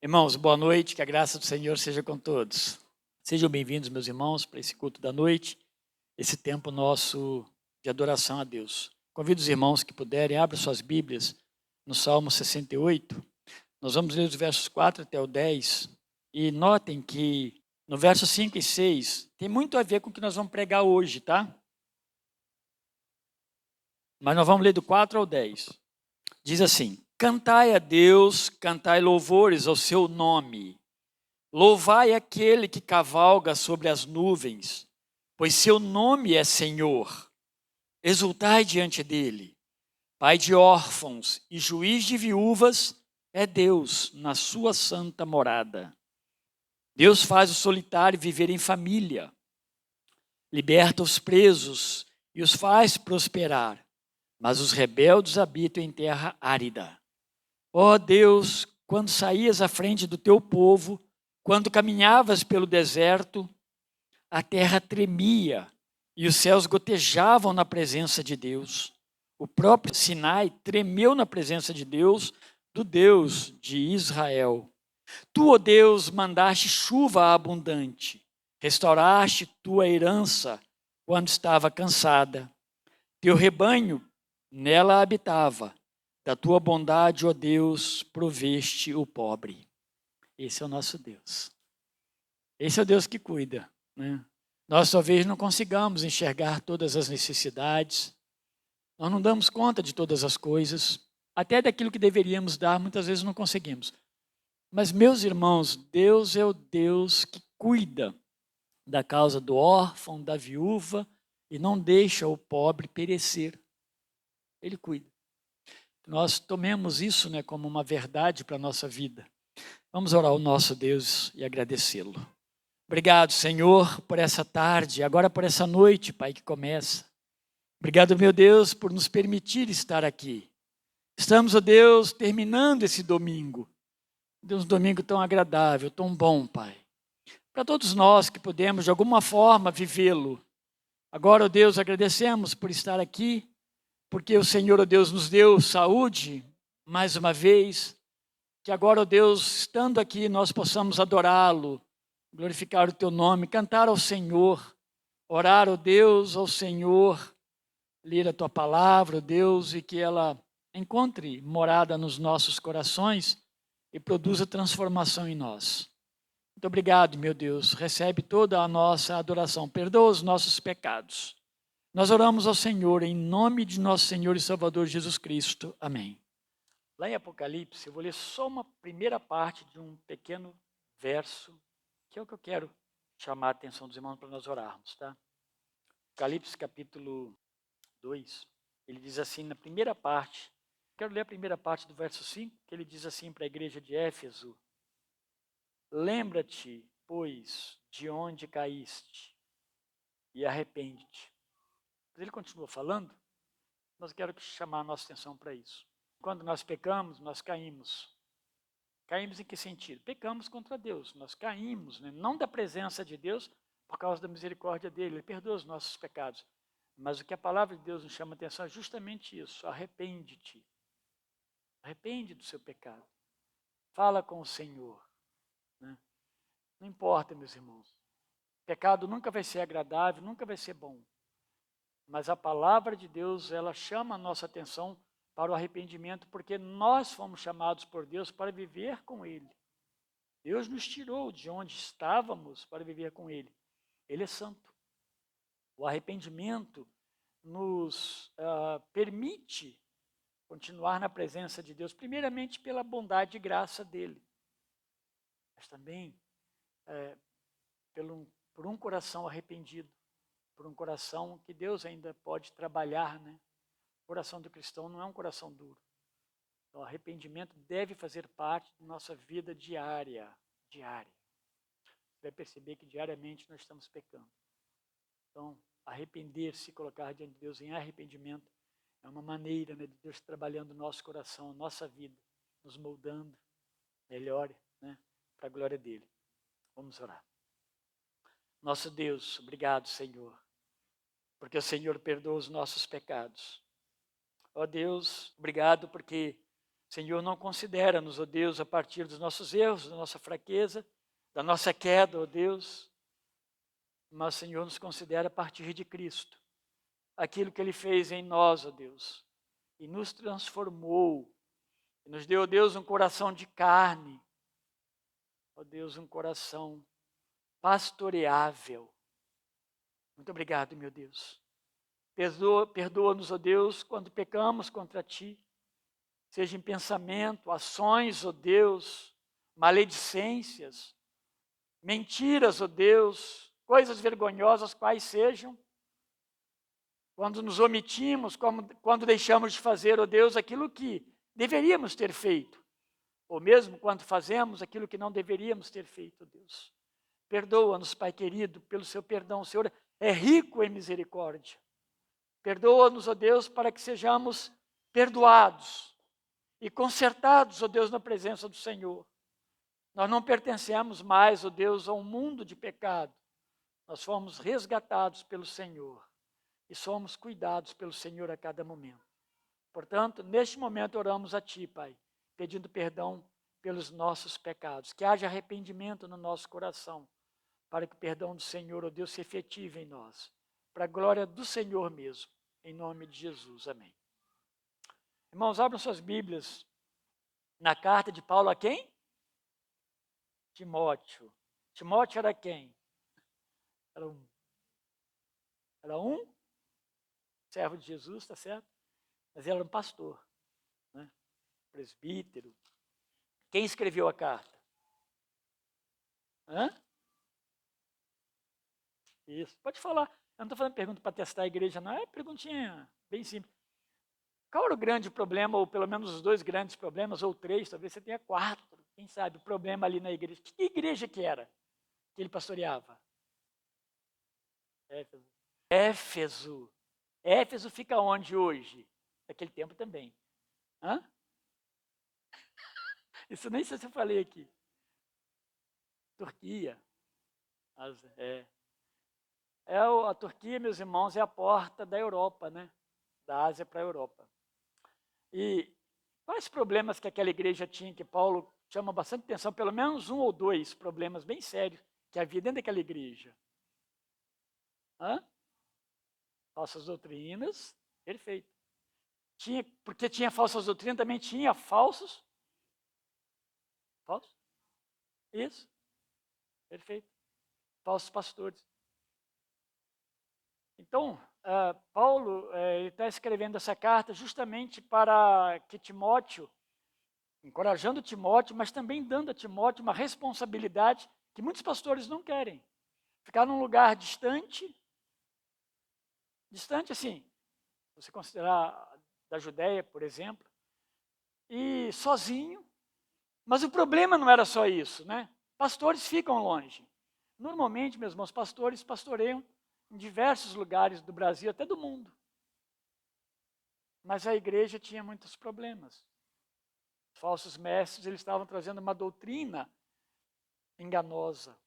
Irmãos, boa noite, que a graça do Senhor seja com todos. Sejam bem-vindos, meus irmãos, para esse culto da noite, esse tempo nosso de adoração a Deus. Convido os irmãos que puderem, abram suas Bíblias no Salmo 68. Nós vamos ler os versos 4 até o 10 e notem que no verso 5 e 6 tem muito a ver com o que nós vamos pregar hoje, tá? Mas nós vamos ler do 4 ao 10. Diz assim: Cantai a Deus, cantai louvores ao seu nome. Louvai aquele que cavalga sobre as nuvens, pois seu nome é Senhor. Exultai diante dele. Pai de órfãos e juiz de viúvas é Deus na sua santa morada. Deus faz o solitário viver em família. Liberta os presos e os faz prosperar, mas os rebeldes habitam em terra árida. Ó Deus, quando saías à frente do teu povo, quando caminhavas pelo deserto, a terra tremia e os céus gotejavam na presença de Deus. O próprio Sinai tremeu na presença de Deus, do Deus de Israel. Tu, ó Deus, mandaste chuva abundante, restauraste tua herança quando estava cansada. Teu rebanho nela habitava. Da tua bondade, ó Deus, proveste o pobre. Esse é o nosso Deus. Esse é o Deus que cuida, né? Nós talvez não consigamos enxergar todas as necessidades, nós não damos conta de todas as coisas, até daquilo que deveríamos dar, muitas vezes não conseguimos. Mas, meus irmãos, Deus é o Deus que cuida da causa do órfão, da viúva, e não deixa o pobre perecer. Ele cuida. Nós tomemos isso, né, como uma verdade para a nossa vida. Vamos orar ao nosso Deus e agradecê-lo. Obrigado, Senhor, por essa tarde, agora por essa noite, Pai, que começa. Obrigado, meu Deus, por nos permitir estar aqui. Estamos, ó Deus, terminando esse domingo. Deus, um domingo tão agradável, tão bom, Pai. Para todos nós que podemos, de alguma forma, vivê-lo. Agora, ó Deus, agradecemos por estar aqui, porque o Senhor, ó Deus, nos deu saúde, mais uma vez. Que agora, ó Deus, estando aqui, nós possamos adorá-lo, glorificar o teu nome, cantar ao Senhor, orar, ó Deus, ao Senhor, ler a tua palavra, ó Deus, e que ela encontre morada nos nossos corações e produza transformação em nós. Muito obrigado, meu Deus, recebe toda a nossa adoração, perdoa os nossos pecados. Nós oramos ao Senhor em nome de nosso Senhor e Salvador Jesus Cristo. Amém. Lá em Apocalipse, eu vou ler só uma primeira parte de um pequeno verso, que é o que eu quero chamar a atenção dos irmãos para nós orarmos, tá? Apocalipse capítulo 2, ele diz assim na primeira parte, quero ler a primeira parte do verso 5, que ele diz assim para a igreja de Éfeso: Lembra-te, pois, de onde caíste e arrepende-te. Ele continua falando, mas quero chamar a nossa atenção para isso. Quando nós pecamos, nós caímos. Caímos em que sentido? Pecamos contra Deus, nós caímos, né? Não da presença de Deus, por causa da misericórdia dele, ele perdoa os nossos pecados. Mas o que a palavra de Deus nos chama a atenção é justamente isso: arrepende-te. Arrepende do seu pecado. Fala com o Senhor, né? Não importa, meus irmãos. Pecado nunca vai ser agradável, nunca vai ser bom. Mas a palavra de Deus, ela chama a nossa atenção para o arrependimento, porque nós fomos chamados por Deus para viver com Ele. Deus nos tirou de onde estávamos para viver com Ele. Ele é santo. O arrependimento nos permite continuar na presença de Deus, primeiramente pela bondade e graça dEle, mas também por um coração arrependido, por um coração que Deus ainda pode trabalhar, né? O coração do cristão não é um coração duro. Então, o arrependimento deve fazer parte da nossa vida diária. Você vai perceber que diariamente nós estamos pecando. Então, arrepender-se, colocar diante de Deus em arrependimento, é uma maneira, né, de Deus trabalhando o nosso coração, a nossa vida, nos moldando melhor, né, para a glória dEle. Vamos orar. Nosso Deus, obrigado, Senhor, porque o Senhor perdoa os nossos pecados. Ó Deus, obrigado porque Senhor, não considera-nos, ó Deus, a partir dos nossos erros, da nossa fraqueza, da nossa queda, ó Deus, mas, Senhor, nos considera a partir de Cristo. Aquilo que Ele fez em nós, ó Deus, e nos transformou, e nos deu, ó Deus, um coração de carne, ó Deus, um coração pastoreável. Muito obrigado, meu Deus. Perdoa-nos, ó Deus, quando pecamos contra Ti, seja em pensamento, ações, ó Deus, maledicências, mentiras, ó Deus, coisas vergonhosas quais sejam, quando nos omitimos, quando deixamos de fazer, ó Deus, aquilo que deveríamos ter feito, ou mesmo quando fazemos aquilo que não deveríamos ter feito, ó Deus. Perdoa-nos, Pai querido, pelo seu perdão. O Senhor é rico em misericórdia. Perdoa-nos, ó Deus, para que sejamos perdoados e consertados, ó Deus, na presença do Senhor. Nós não pertencemos mais, ó Deus, a um mundo de pecado. Nós fomos resgatados pelo Senhor e somos cuidados pelo Senhor a cada momento. Portanto, neste momento oramos a Ti, Pai, pedindo perdão pelos nossos pecados. Que haja arrependimento no nosso coração, para que o perdão do Senhor, ó Deus, se efetive em nós. Para a glória do Senhor mesmo. Em nome de Jesus. Amém. Irmãos, abram suas Bíblias na carta de Paulo a quem? Timóteo. Timóteo era quem? Era um servo de Jesus, tá certo? Mas ele era um pastor, né? Presbítero. Quem escreveu a carta? Hã? Isso. Pode falar. Eu não estou fazendo pergunta para testar a igreja, não. É perguntinha bem simples. Qual era o grande problema, ou pelo menos os dois grandes problemas, ou três, talvez você tenha quatro, quem sabe, o problema ali na igreja. Que igreja que era que ele pastoreava? Éfeso. Éfeso. Éfeso fica onde hoje? Naquele tempo também. Hã? Isso nem sei se eu falei aqui. Turquia. A Turquia, meus irmãos, é a porta da Europa, né? Da Ásia para a Europa. E quais problemas que aquela igreja tinha, que Paulo chama bastante atenção, pelo menos um ou dois problemas bem sérios que havia dentro daquela igreja. Falsas doutrinas, perfeito. Porque tinha falsas doutrinas, também tinha falsos? Isso, perfeito. Falsos pastores. Então, Paulo está escrevendo essa carta justamente para que Timóteo, encorajando Timóteo, mas também dando a Timóteo uma responsabilidade que muitos pastores não querem. Ficar num lugar distante assim, se você considerar da Judéia, por exemplo, e sozinho. Mas o problema não era só isso, né? Pastores ficam longe. Normalmente, meus irmãos, pastores pastoreiam em diversos lugares do Brasil, até do mundo. Mas a igreja tinha muitos problemas. Os falsos mestres, eles estavam trazendo uma doutrina enganosa.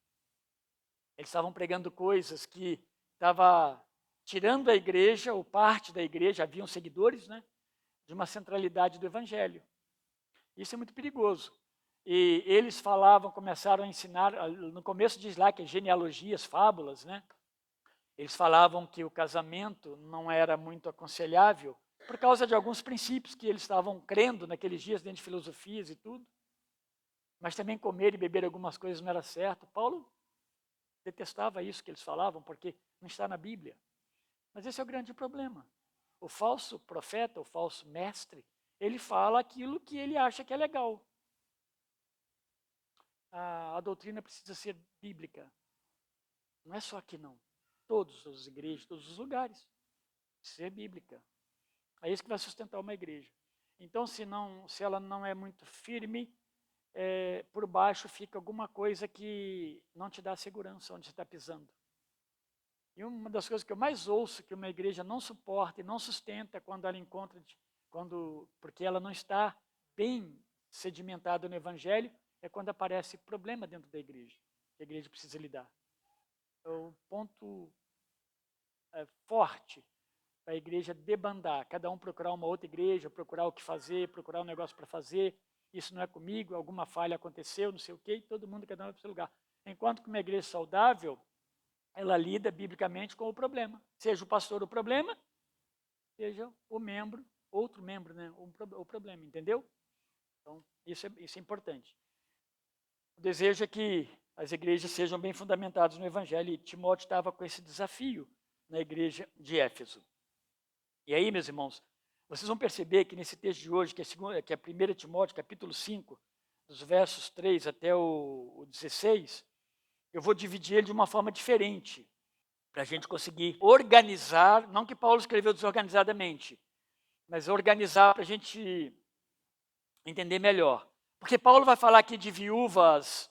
Eles estavam pregando coisas que estavam tirando a igreja, ou parte da igreja, haviam seguidores, né, de uma centralidade do evangelho. Isso é muito perigoso. E eles começaram a ensinar, no começo diz lá que é genealogias, fábulas, né? Eles falavam que o casamento não era muito aconselhável por causa de alguns princípios que eles estavam crendo naqueles dias dentro de filosofias e tudo. Mas também comer e beber algumas coisas não era certo. Paulo detestava isso que eles falavam, porque não está na Bíblia. Mas esse é o grande problema. O falso profeta, o falso mestre, ele fala aquilo que ele acha que é legal. A doutrina precisa ser bíblica. Não é só aqui, não. Todas as igrejas, todos os lugares. Precisa ser bíblica. É isso que vai sustentar uma igreja. Então, se ela não é muito firme, por baixo fica alguma coisa que não te dá segurança onde você está pisando. E uma das coisas que eu mais ouço que uma igreja não suporta e não sustenta quando ela encontra, porque ela não está bem sedimentada no evangelho, é quando aparece problema dentro da igreja, que a igreja precisa lidar. É o ponto forte para a igreja debandar, cada um procurar uma outra igreja, procurar o que fazer, procurar um negócio para fazer, isso não é comigo, alguma falha aconteceu, não sei o quê, e todo mundo cada um vai para o seu lugar. Enquanto que uma igreja saudável, ela lida biblicamente com o problema. Seja o pastor o problema, seja o membro, outro membro, né, o problema, entendeu? Então, isso é importante. O desejo é que as igrejas sejam bem fundamentadas no Evangelho, e Timóteo estava com esse desafio na igreja de Éfeso. E aí, meus irmãos, vocês vão perceber que nesse texto de hoje, que é 1 Timóteo, capítulo 5, dos versos 3 até o 16, eu vou dividir ele de uma forma diferente, para a gente conseguir organizar, não que Paulo escreveu desorganizadamente, mas organizar para a gente entender melhor. Porque Paulo vai falar aqui de viúvas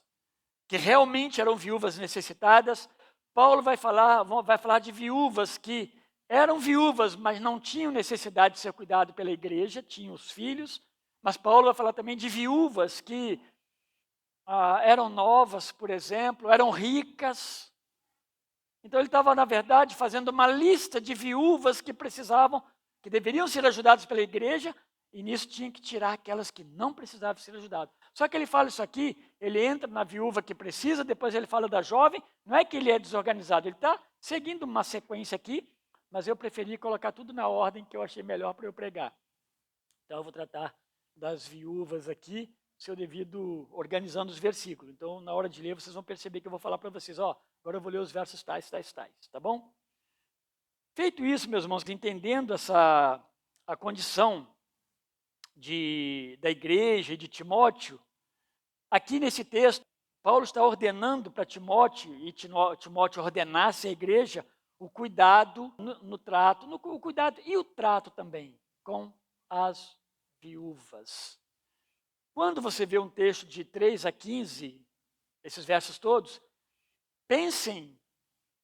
que realmente eram viúvas necessitadas. Paulo vai falar de viúvas que eram viúvas, mas não tinham necessidade de ser cuidado pela igreja, tinham os filhos. Mas Paulo vai falar também de viúvas que eram novas, por exemplo, eram ricas. Então ele estava, na verdade, fazendo uma lista de viúvas que precisavam, que deveriam ser ajudadas pela igreja, e nisso tinha que tirar aquelas que não precisavam ser ajudadas. Só que ele fala isso aqui, ele entra na viúva que precisa, depois ele fala da jovem, não é que ele é desorganizado, ele está seguindo uma sequência aqui, mas eu preferi colocar tudo na ordem que eu achei melhor para eu pregar. Então eu vou tratar das viúvas aqui, seu devido organizando os versículos. Então, na hora de ler, vocês vão perceber que eu vou falar para vocês, agora eu vou ler os versos tais, tá bom? Feito isso, meus irmãos, entendendo a condição da igreja e de Timóteo, aqui nesse texto, Paulo está ordenando para Timóteo, e Timóteo ordenasse à igreja o cuidado no trato, o cuidado e o trato também com as viúvas. Quando você vê um texto de 3 a 15, esses versos todos, pensem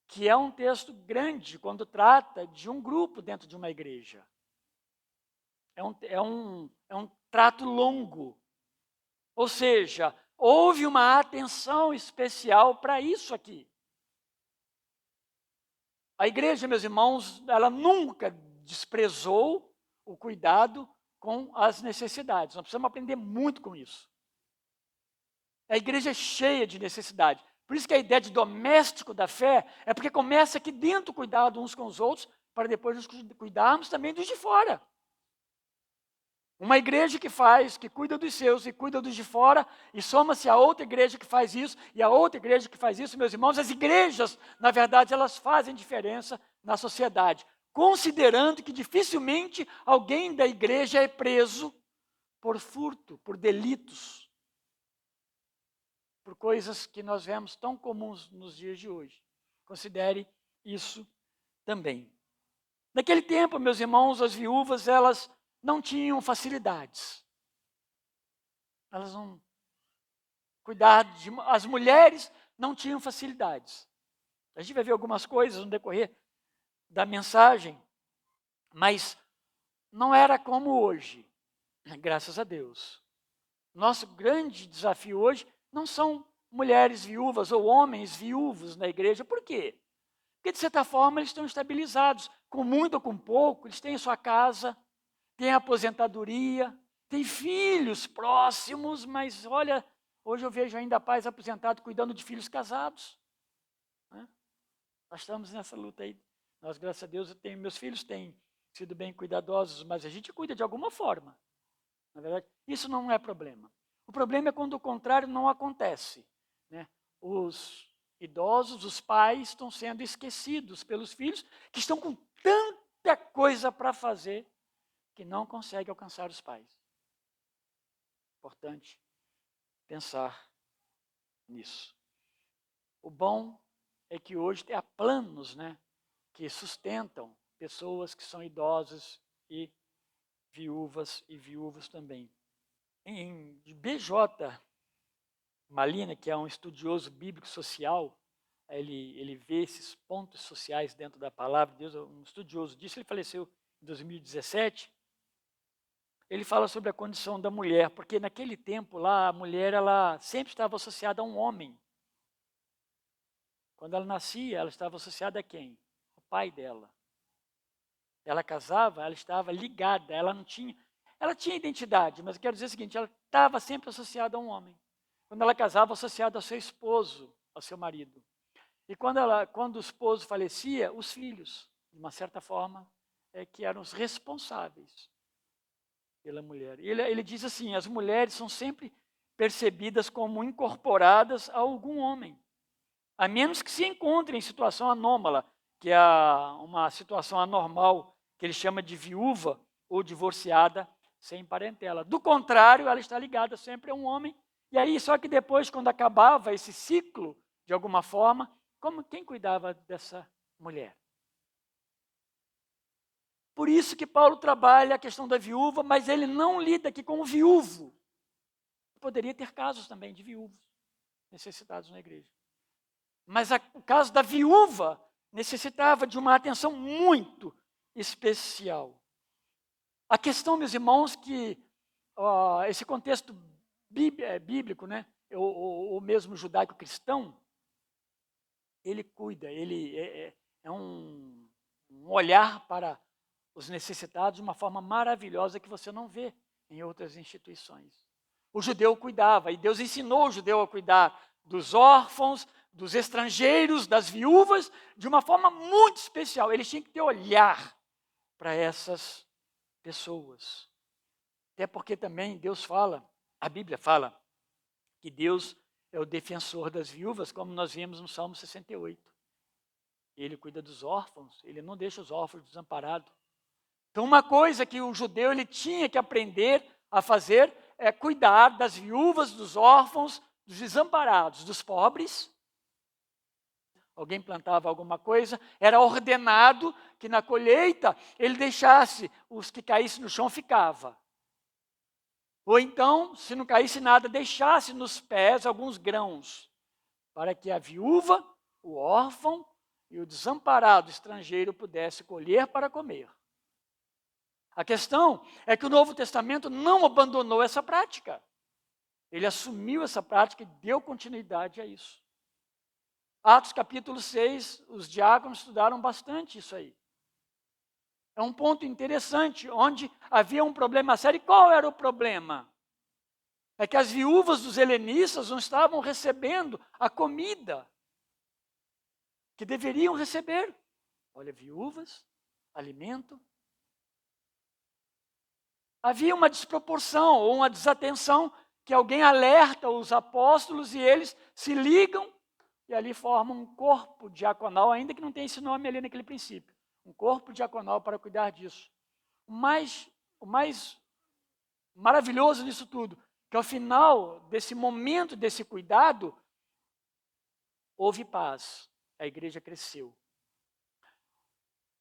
que é um texto grande quando trata de um grupo dentro de uma igreja. É um trato longo. Ou seja, houve uma atenção especial para isso aqui. A igreja, meus irmãos, ela nunca desprezou o cuidado com as necessidades. Nós precisamos aprender muito com isso. A igreja é cheia de necessidade. Por isso que a ideia de doméstico da fé é porque começa aqui dentro o cuidado uns com os outros, para depois nos cuidarmos também dos de fora. Uma igreja que cuida dos seus e cuida dos de fora, e soma-se a outra igreja que faz isso, e a outra igreja que faz isso, meus irmãos, as igrejas, na verdade, elas fazem diferença na sociedade, considerando que dificilmente alguém da igreja é preso por furto, por delitos, por coisas que nós vemos tão comuns nos dias de hoje. Considere isso também. Naquele tempo, meus irmãos, as viúvas, elas não tinham facilidades. Elas não as mulheres não tinham facilidades. A gente vai ver algumas coisas no decorrer da mensagem, mas não era como hoje, graças a Deus. Nosso grande desafio hoje não são mulheres viúvas ou homens viúvos na igreja. Por quê? Porque, de certa forma, eles estão estabilizados. Com muito ou com pouco, eles têm sua casa, têm aposentadoria, têm filhos próximos, mas, olha, hoje eu vejo ainda pais aposentados cuidando de filhos casados. Né? Nós estamos nessa luta aí. Nós, graças a Deus, meus filhos têm sido bem cuidadosos, mas a gente cuida de alguma forma. Na verdade, isso não é problema. O problema é quando o contrário não acontece. Né? Os idosos, os pais, estão sendo esquecidos pelos filhos que estão com tanta coisa para fazer que não conseguem alcançar os pais. Importante pensar nisso. O bom é que hoje há planos, né, que sustentam pessoas que são idosas e viúvos também. Em B.J. Malina, que é um estudioso bíblico social, ele vê esses pontos sociais dentro da palavra de Deus, um estudioso disso, ele faleceu em 2017, ele fala sobre a condição da mulher, porque naquele tempo lá, a mulher ela sempre estava associada a um homem. Quando ela nascia, ela estava associada a quem? Ao pai dela. ela casava, ela estava ligada, ela tinha identidade, mas eu quero dizer o seguinte, ela estava sempre associada a um homem. Quando ela casava, associada ao seu esposo, ao seu marido. E quando o esposo falecia, os filhos, de uma certa forma, que eram os responsáveis pela mulher. E ele diz assim, as mulheres são sempre percebidas como incorporadas a algum homem, a menos que se encontrem em situação anômala, que é uma situação anormal, que ele chama de viúva ou divorciada sem parentela. Do contrário, ela está ligada sempre a um homem. E aí, só que depois, quando acabava esse ciclo, de alguma forma, quem cuidava dessa mulher? Por isso que Paulo trabalha a questão da viúva, mas ele não lida aqui com o viúvo. Poderia ter casos também de viúvos necessitados na igreja. Mas o caso da viúva necessitava de uma atenção muito especial. A questão, meus irmãos, que esse contexto bíblico, né, ou mesmo judaico-cristão, ele cuida, ele é um olhar para os necessitados de uma forma maravilhosa que você não vê em outras instituições. O judeu cuidava, e Deus ensinou o judeu a cuidar dos órfãos, dos estrangeiros, das viúvas, de uma forma muito especial. Eles tinham que ter olhar para essas pessoas. Até porque também Deus fala, a Bíblia fala, que Deus é o defensor das viúvas, como nós vimos no Salmo 68. Ele cuida dos órfãos, ele não deixa os órfãos desamparados. Então, uma coisa que o judeu ele tinha que aprender a fazer é cuidar das viúvas, dos órfãos, dos desamparados, dos pobres. Alguém plantava alguma coisa, era ordenado que na colheita ele deixasse os que caíssem no chão, ficava. Ou então, se não caísse nada, deixasse nos pés alguns grãos, para que a viúva, o órfão e o desamparado estrangeiro pudesse colher para comer. A questão é que o Novo Testamento não abandonou essa prática. Ele assumiu essa prática e deu continuidade a isso. Atos capítulo 6, os diáconos estudaram bastante isso aí. É um ponto interessante, onde havia um problema sério. E qual era o problema? É que as viúvas dos helenistas não estavam recebendo a comida que deveriam receber. Olha, viúvas, alimento. Havia uma desproporção ou uma desatenção que alguém alerta os apóstolos e eles se ligam e ali formam um corpo diaconal, ainda que não tenha esse nome ali naquele princípio. Um corpo diaconal para cuidar disso. O mais maravilhoso disso tudo, que ao final desse momento, desse cuidado, houve paz. A igreja cresceu.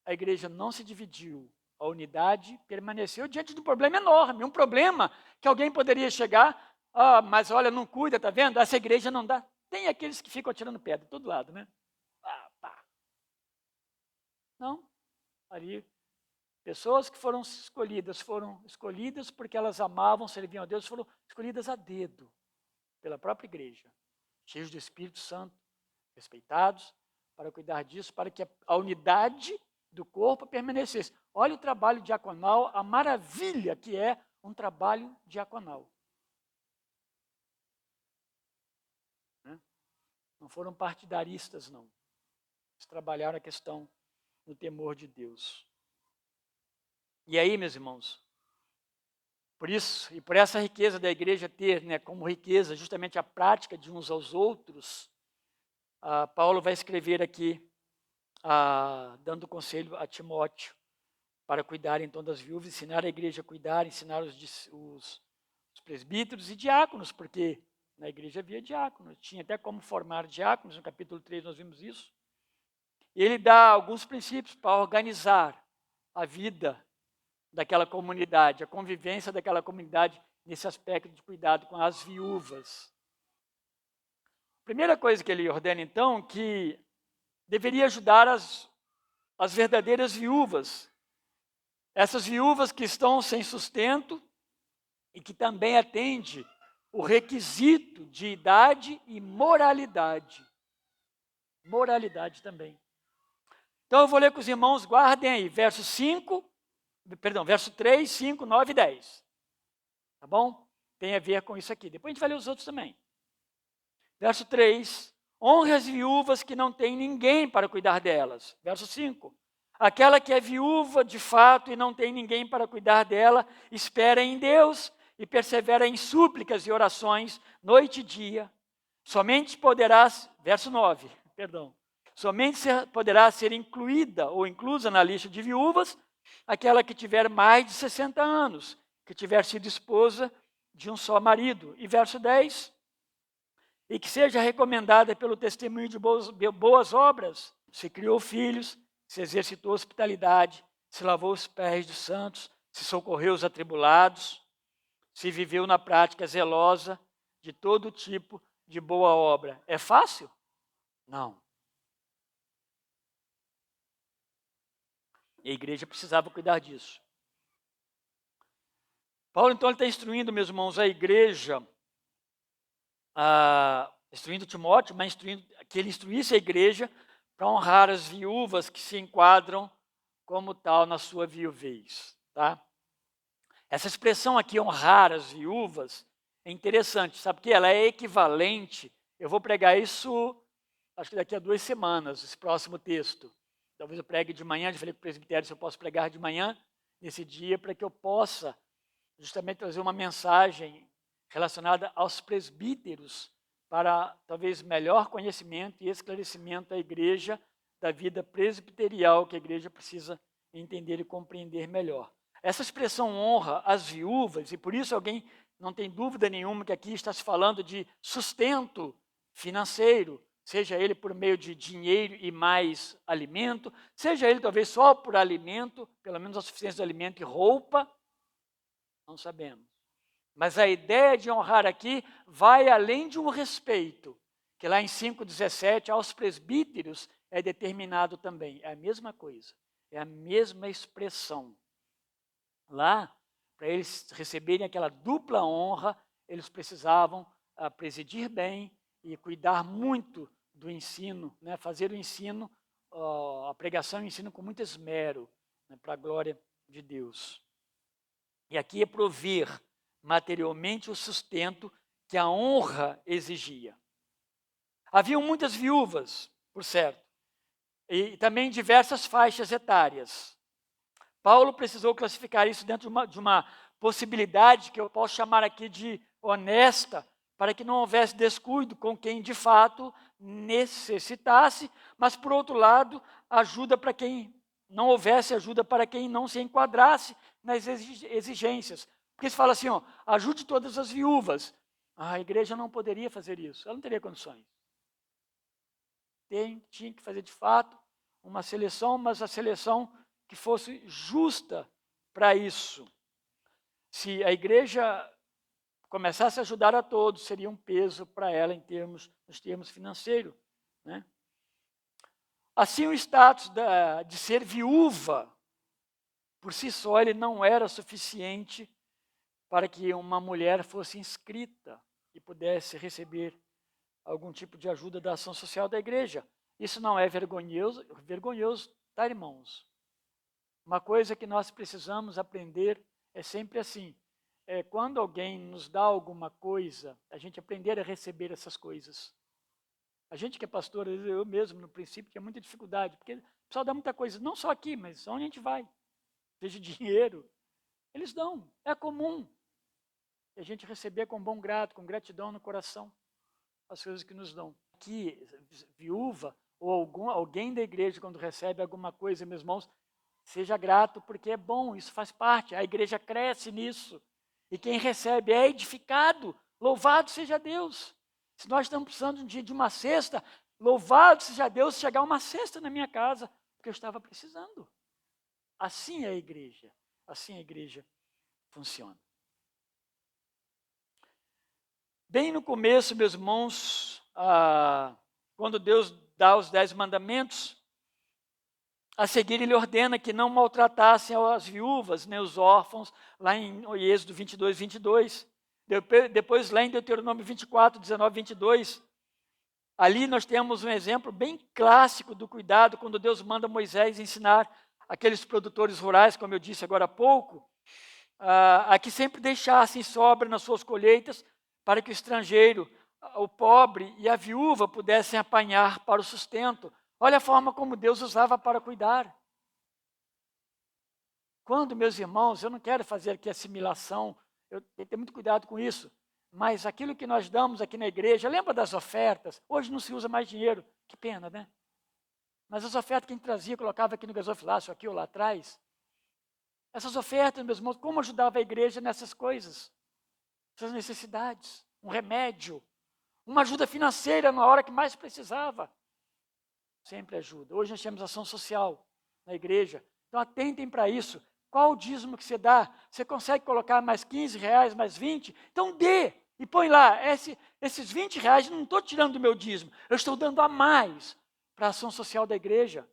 A igreja não se dividiu. A unidade permaneceu diante de um problema enorme. Um problema que alguém poderia chegar, mas olha, não cuida, tá vendo? Essa igreja não dá. Tem aqueles que ficam atirando pedra de todo lado, né? Não. Ali, pessoas que foram escolhidas porque elas amavam, serviam a Deus, foram escolhidas a dedo pela própria igreja, cheios do Espírito Santo, respeitados, para cuidar disso, para que a unidade do corpo permanecesse. Olha o trabalho diaconal, a maravilha que é um trabalho diaconal. Não foram partidaristas, não. Eles trabalharam a questão do temor de Deus. E aí, meus irmãos, por isso, e por essa riqueza da igreja ter, como riqueza justamente a prática de uns aos outros, Paulo vai escrever aqui, dando conselho a Timóteo, para cuidar então das viúvas, ensinar a igreja a cuidar, ensinar os presbíteros e diáconos, porque na igreja havia diáconos, tinha até como formar diáconos, no capítulo 3 nós vimos isso. E ele dá alguns princípios para organizar a vida daquela comunidade, a convivência daquela comunidade nesse aspecto de cuidado com as viúvas. Primeira coisa que ele ordena, então, que deveria ajudar as verdadeiras viúvas. Essas viúvas que estão sem sustento e que também atende o requisito de idade e moralidade. Moralidade também. Então eu vou ler com os irmãos, guardem aí, verso 3, 5, 9 e 10. Tá bom? Tem a ver com isso aqui. Depois a gente vai ler os outros também. Verso 3, honre as viúvas que não têm ninguém para cuidar delas. Verso 5, aquela que é viúva de fato e não tem ninguém para cuidar dela, espera em Deus e persevera em súplicas e orações, noite e dia. Somente poderá, verso 9, somente poderá ser incluída ou inclusa na lista de viúvas aquela que tiver mais de 60 anos, que tiver sido esposa de um só marido. E verso 10, e que seja recomendada pelo testemunho de boas obras, se criou filhos, se exercitou hospitalidade, se lavou os pés dos santos, se socorreu os atribulados, se viveu na prática zelosa de todo tipo de boa obra. É fácil? Não. E a igreja precisava cuidar disso. Paulo, então, ele está instruindo, meus irmãos, a igreja, instruindo Timóteo, mas que ele instruísse a igreja para honrar as viúvas que se enquadram como tal na sua viuvez. Tá? Essa expressão aqui, honrar as viúvas, é interessante, sabe porque ela é equivalente, eu vou pregar isso, acho que daqui a 2 semanas, esse próximo texto. Talvez eu pregue de manhã, já falei para o presbitério se eu posso pregar de manhã, nesse dia, para que eu possa justamente trazer uma mensagem relacionada aos presbíteros, para talvez melhor conhecimento e esclarecimento da igreja, da vida presbiterial que a igreja precisa entender e compreender melhor. Essa expressão honra as viúvas, e por isso alguém não tem dúvida nenhuma que aqui está se falando de sustento financeiro, seja ele por meio de dinheiro e mais alimento, seja ele talvez só por alimento, pelo menos a suficiência de alimento e roupa, não sabemos. Mas a ideia de honrar aqui vai além de um respeito, que lá em 5,17, aos presbíteros é determinado também. É a mesma coisa, é a mesma expressão. Lá, para eles receberem aquela dupla honra, eles precisavam presidir bem e cuidar muito do ensino, né? Fazer o ensino, a pregação e o ensino com muito esmero, né? Para a glória de Deus. E aqui é prover materialmente o sustento que a honra exigia. Haviam muitas viúvas, por certo, e também diversas faixas etárias. Paulo precisou classificar isso dentro de uma possibilidade que eu posso chamar aqui de honesta, para que não houvesse descuido com quem de fato necessitasse, mas por outro lado, ajuda para quem não houvesse ajuda para quem não se enquadrasse nas exigências. Porque se fala assim, ó, ajude todas as viúvas. A igreja não poderia fazer isso, ela não teria condições. Tinha que fazer de fato uma seleção, mas a seleção que fosse justa para isso. Se a igreja começasse a ajudar a todos, seria um peso para ela nos termos financeiros, né? Assim, o status de ser viúva, por si só, ele não era suficiente para que uma mulher fosse inscrita e pudesse receber algum tipo de ajuda da ação social da igreja. Isso não é vergonhoso, tá, irmãos? Uma coisa que nós precisamos aprender é sempre assim, quando alguém nos dá alguma coisa, a gente aprender a receber essas coisas. A gente que é pastor, eu mesmo, no princípio, tinha muita dificuldade, porque o pessoal dá muita coisa, não só aqui, mas onde a gente vai, seja dinheiro, eles dão, é comum. E a gente receber com bom grado, com gratidão no coração, as coisas que nos dão. Aqui, viúva, ou alguém da igreja, quando recebe alguma coisa, meus irmãos, seja grato, porque é bom, isso faz parte, a igreja cresce nisso. E quem recebe é edificado, louvado seja Deus. Se nós estamos precisando de uma cesta, louvado seja Deus se chegar uma cesta na minha casa, porque eu estava precisando. Assim é a igreja funciona. Bem no começo, meus irmãos, quando Deus dá os 10 mandamentos, a seguir ele ordena que não maltratassem as viúvas, nem os órfãos, lá em Êxodo 22, 22. Depois lá em Deuteronômio 24, 19, 22, Ali nós temos um exemplo bem clássico do cuidado quando Deus manda Moisés ensinar aqueles produtores rurais, como eu disse agora há pouco, a que sempre deixassem sobra nas suas colheitas para que o estrangeiro, o pobre e a viúva pudessem apanhar para o sustento. Olha a forma como Deus usava para cuidar. Quando, meus irmãos, eu não quero fazer aqui assimilação, eu tenho que ter muito cuidado com isso, mas aquilo que nós damos aqui na igreja, lembra das ofertas? Hoje não se usa mais dinheiro, que pena, né? Mas as ofertas que a gente trazia, colocava aqui no gasofilácio, aqui ou lá atrás, essas ofertas, meus irmãos, como ajudava a igreja nessas coisas, essas necessidades, um remédio, uma ajuda financeira na hora que mais precisava. Sempre ajuda. Hoje nós temos ação social na igreja, então atentem para isso. Qual o dízimo que você dá? Você consegue colocar mais R$15, mais 20? Então dê e põe lá. Esses R$20 não estou tirando do meu dízimo, eu estou dando a mais para a ação social da igreja,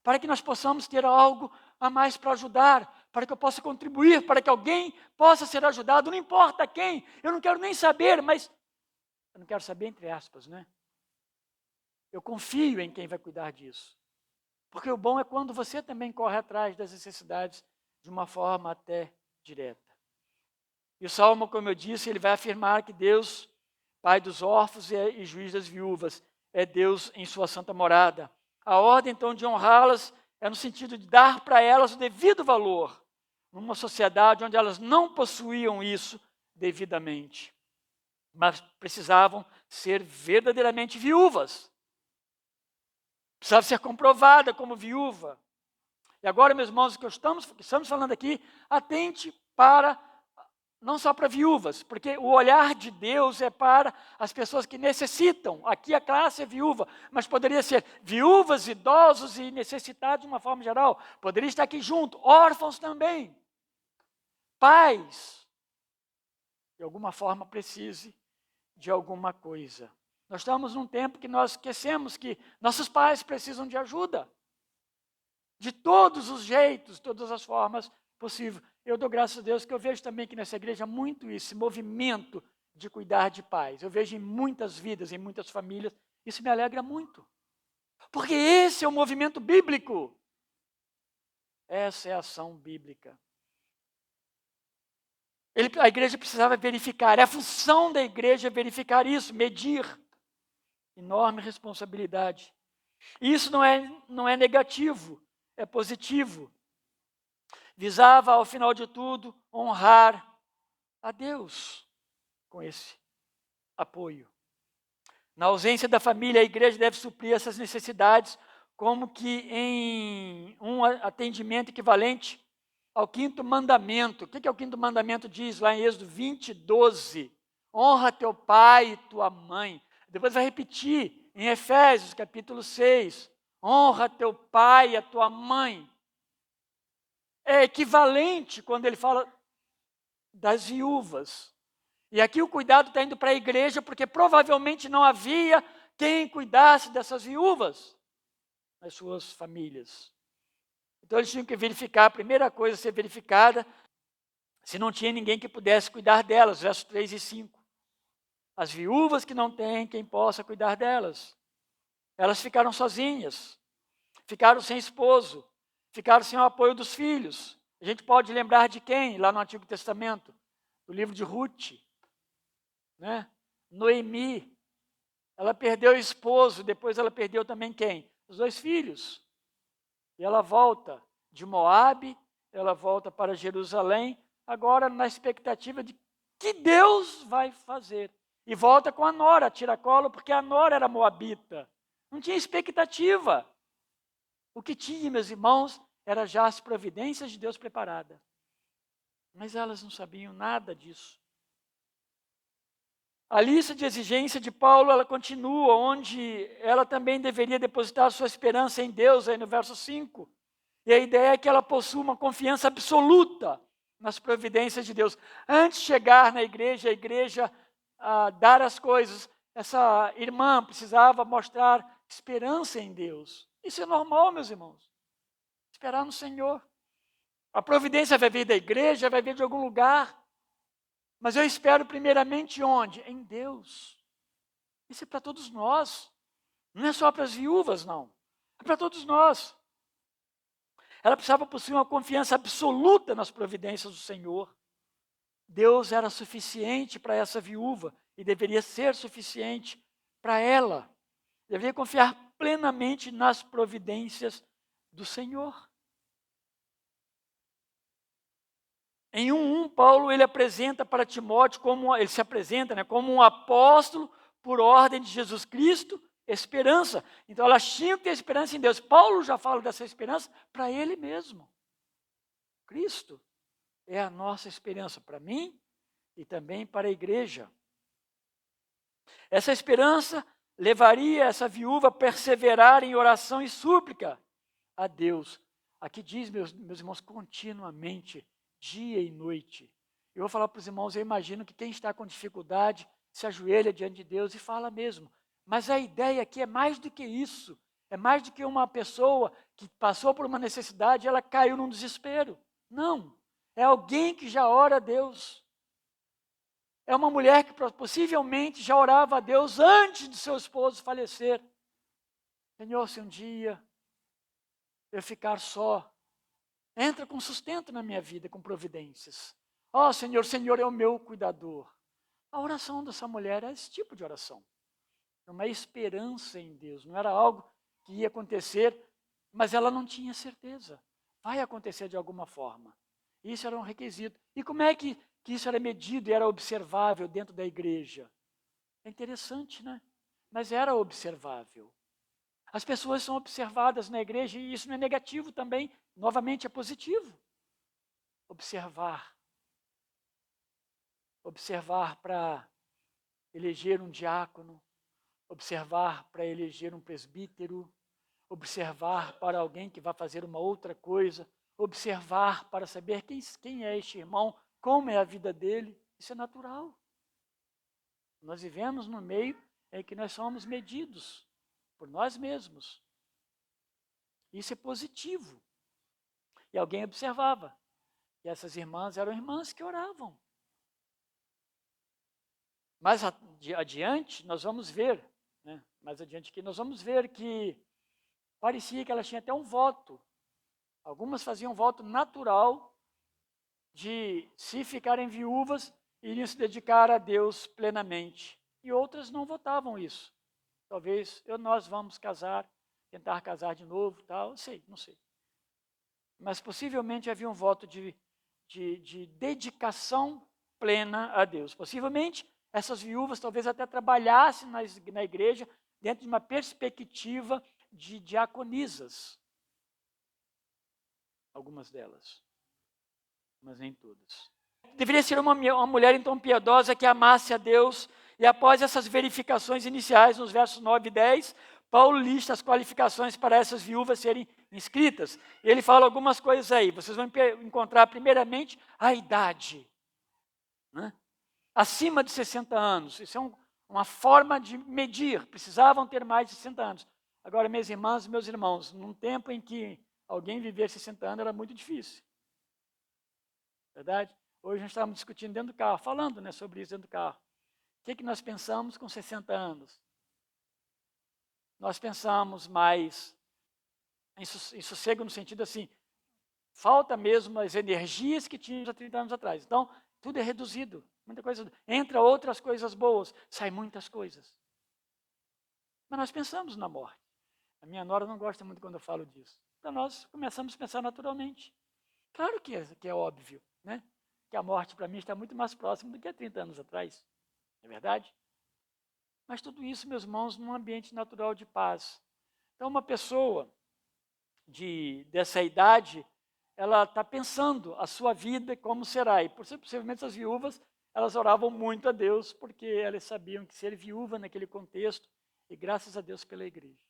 para que nós possamos ter algo a mais para ajudar, para que eu possa contribuir, para que alguém possa ser ajudado, não importa quem, eu não quero nem saber, mas eu não quero saber entre aspas, né? Eu confio em quem vai cuidar disso. Porque o bom é quando você também corre atrás das necessidades de uma forma até direta. E o Salmo, como eu disse, ele vai afirmar que Deus, Pai dos órfãos e juiz das viúvas, é Deus em sua santa morada. A ordem, então, de honrá-las é no sentido de dar para elas o devido valor, numa sociedade onde elas não possuíam isso devidamente, mas precisavam ser verdadeiramente viúvas. Precisava ser comprovada como viúva. E agora, meus irmãos, o que estamos falando aqui, atente para, não só para viúvas, porque o olhar de Deus é para as pessoas que necessitam. Aqui a classe é viúva, mas poderia ser viúvas, idosos e necessitados de uma forma geral. Poderia estar aqui junto, órfãos também. Pais, de alguma forma precise de alguma coisa. Nós estamos num tempo que nós esquecemos que nossos pais precisam de ajuda. De todos os jeitos, todas as formas possíveis. Eu dou graças a Deus que eu vejo também aqui nessa igreja muito isso, esse movimento de cuidar de pais. Eu vejo em muitas vidas, em muitas famílias, isso me alegra muito. Porque esse é o movimento bíblico. Essa é a ação bíblica. A igreja precisava verificar, é a função da igreja verificar isso, medir. Enorme responsabilidade. E isso não é negativo, é positivo. Visava, ao final de tudo, honrar a Deus com esse apoio. Na ausência da família, a igreja deve suprir essas necessidades, como que em um atendimento equivalente ao quinto mandamento. O que é o quinto mandamento? Diz lá em Êxodo 20:12. Honra teu pai e tua mãe. Depois vai repetir em Efésios capítulo 6. Honra teu pai e a tua mãe. É equivalente quando ele fala das viúvas. E aqui o cuidado está indo para a igreja, porque provavelmente não havia quem cuidasse dessas viúvas nas suas famílias. Então eles tinham que verificar, a primeira coisa a ser verificada, se não tinha ninguém que pudesse cuidar delas, versos 3 e 5. As viúvas que não têm quem possa cuidar delas. Elas ficaram sozinhas, ficaram sem esposo, ficaram sem o apoio dos filhos. A gente pode lembrar de quem lá no Antigo Testamento? Do livro de Ruth, né? Noemi. Ela perdeu o esposo, depois ela perdeu também quem? Os 2 filhos. E ela volta de Moabe, ela volta para Jerusalém, agora na expectativa de que Deus vai fazer. E volta com a nora, a tiracolo, porque a nora era moabita. Não tinha expectativa. O que tinha, meus irmãos, era já as providências de Deus preparadas. Mas elas não sabiam nada disso. A lista de exigência de Paulo, ela continua, onde ela também deveria depositar sua esperança em Deus, aí no verso 5. E a ideia é que ela possua uma confiança absoluta nas providências de Deus. Antes de chegar na igreja, a igreja dar as coisas, essa irmã precisava mostrar esperança em Deus. Isso é normal, meus irmãos. Esperar no Senhor. A providência vai vir da igreja, vai vir de algum lugar. Mas eu espero primeiramente onde? Em Deus. Isso é para todos nós. Não é só para as viúvas, não. É para todos nós. Ela precisava possuir uma confiança absoluta nas providências do Senhor. Deus era suficiente para essa viúva e deveria ser suficiente para ela. Deveria confiar plenamente nas providências do Senhor. Em 1:1, Paulo ele apresenta para Timóteo ele se apresenta, como um apóstolo por ordem de Jesus Cristo, esperança. Então elas tinham que ter esperança em Deus. Paulo já fala dessa esperança para ele mesmo. Cristo é a nossa esperança para mim e também para a igreja. Essa esperança levaria essa viúva a perseverar em oração e súplica a Deus. Aqui diz, meus irmãos, continuamente, dia e noite. Eu vou falar para os irmãos, eu imagino que quem está com dificuldade se ajoelha diante de Deus e fala mesmo. Mas a ideia aqui é mais do que isso. É mais do que uma pessoa que passou por uma necessidade e ela caiu num desespero. Não. É alguém que já ora a Deus. É uma mulher que possivelmente já orava a Deus antes de seu esposo falecer. Senhor, se um dia eu ficar só, entra com sustento na minha vida, com providências. Ó Senhor, o Senhor é o meu cuidador. A oração dessa mulher é esse tipo de oração. É uma esperança em Deus. Não era algo que ia acontecer, mas ela não tinha certeza. Vai acontecer de alguma forma. Isso era um requisito. E como é que isso era medido e era observável dentro da igreja? É interessante, né? Mas era observável. As pessoas são observadas na igreja e isso não é negativo também. Novamente, é positivo. Observar. Observar para eleger um diácono. Observar para eleger um presbítero. Observar para alguém que vai fazer uma outra coisa. Observar para saber quem é este irmão, como é a vida dele. Isso é natural. Nós vivemos no meio em que nós somos medidos por nós mesmos. Isso é positivo. E alguém observava. E essas irmãs eram irmãs que oravam. Mais adiante, nós vamos ver, mais adiante aqui, nós vamos ver que parecia que elas tinham até um voto. Algumas faziam voto natural de, se ficarem viúvas, iriam se dedicar a Deus plenamente. E outras não votavam isso. Talvez nós vamos casar, tentar casar de novo, tal, não sei. Mas possivelmente havia um voto de dedicação plena a Deus. Possivelmente essas viúvas talvez até trabalhassem na igreja dentro de uma perspectiva de diaconisas. Algumas delas, mas nem todas. Deveria ser uma mulher então piedosa que amasse a Deus. E após essas verificações iniciais, nos versos 9 e 10, Paulo lista as qualificações para essas viúvas serem inscritas. E ele fala algumas coisas aí. Vocês vão encontrar, primeiramente, a idade. Acima de 60 anos. Isso é uma forma de medir. Precisavam ter mais de 60 anos. Agora, minhas irmãs e meus irmãos, num tempo em que alguém viver 60 anos era muito difícil. Verdade? Hoje nós estávamos discutindo dentro do carro, falando sobre isso dentro do carro. O que nós pensamos com 60 anos? Nós pensamos mais em sossego no sentido assim, falta mesmo as energias que tínhamos há 30 anos atrás. Então, tudo é reduzido, muita coisa. Entra outras coisas boas, sai muitas coisas. Mas nós pensamos na morte. A minha nora não gosta muito quando eu falo disso. Então, nós começamos a pensar naturalmente. Claro que é óbvio, que a morte para mim está muito mais próxima do que há 30 anos atrás. Não é verdade? Mas tudo isso, meus irmãos, num ambiente natural de paz. Então, uma pessoa dessa idade, ela está pensando a sua vida como será. E possivelmente as viúvas, elas oravam muito a Deus, porque elas sabiam que ser viúva naquele contexto, e graças a Deus pela igreja.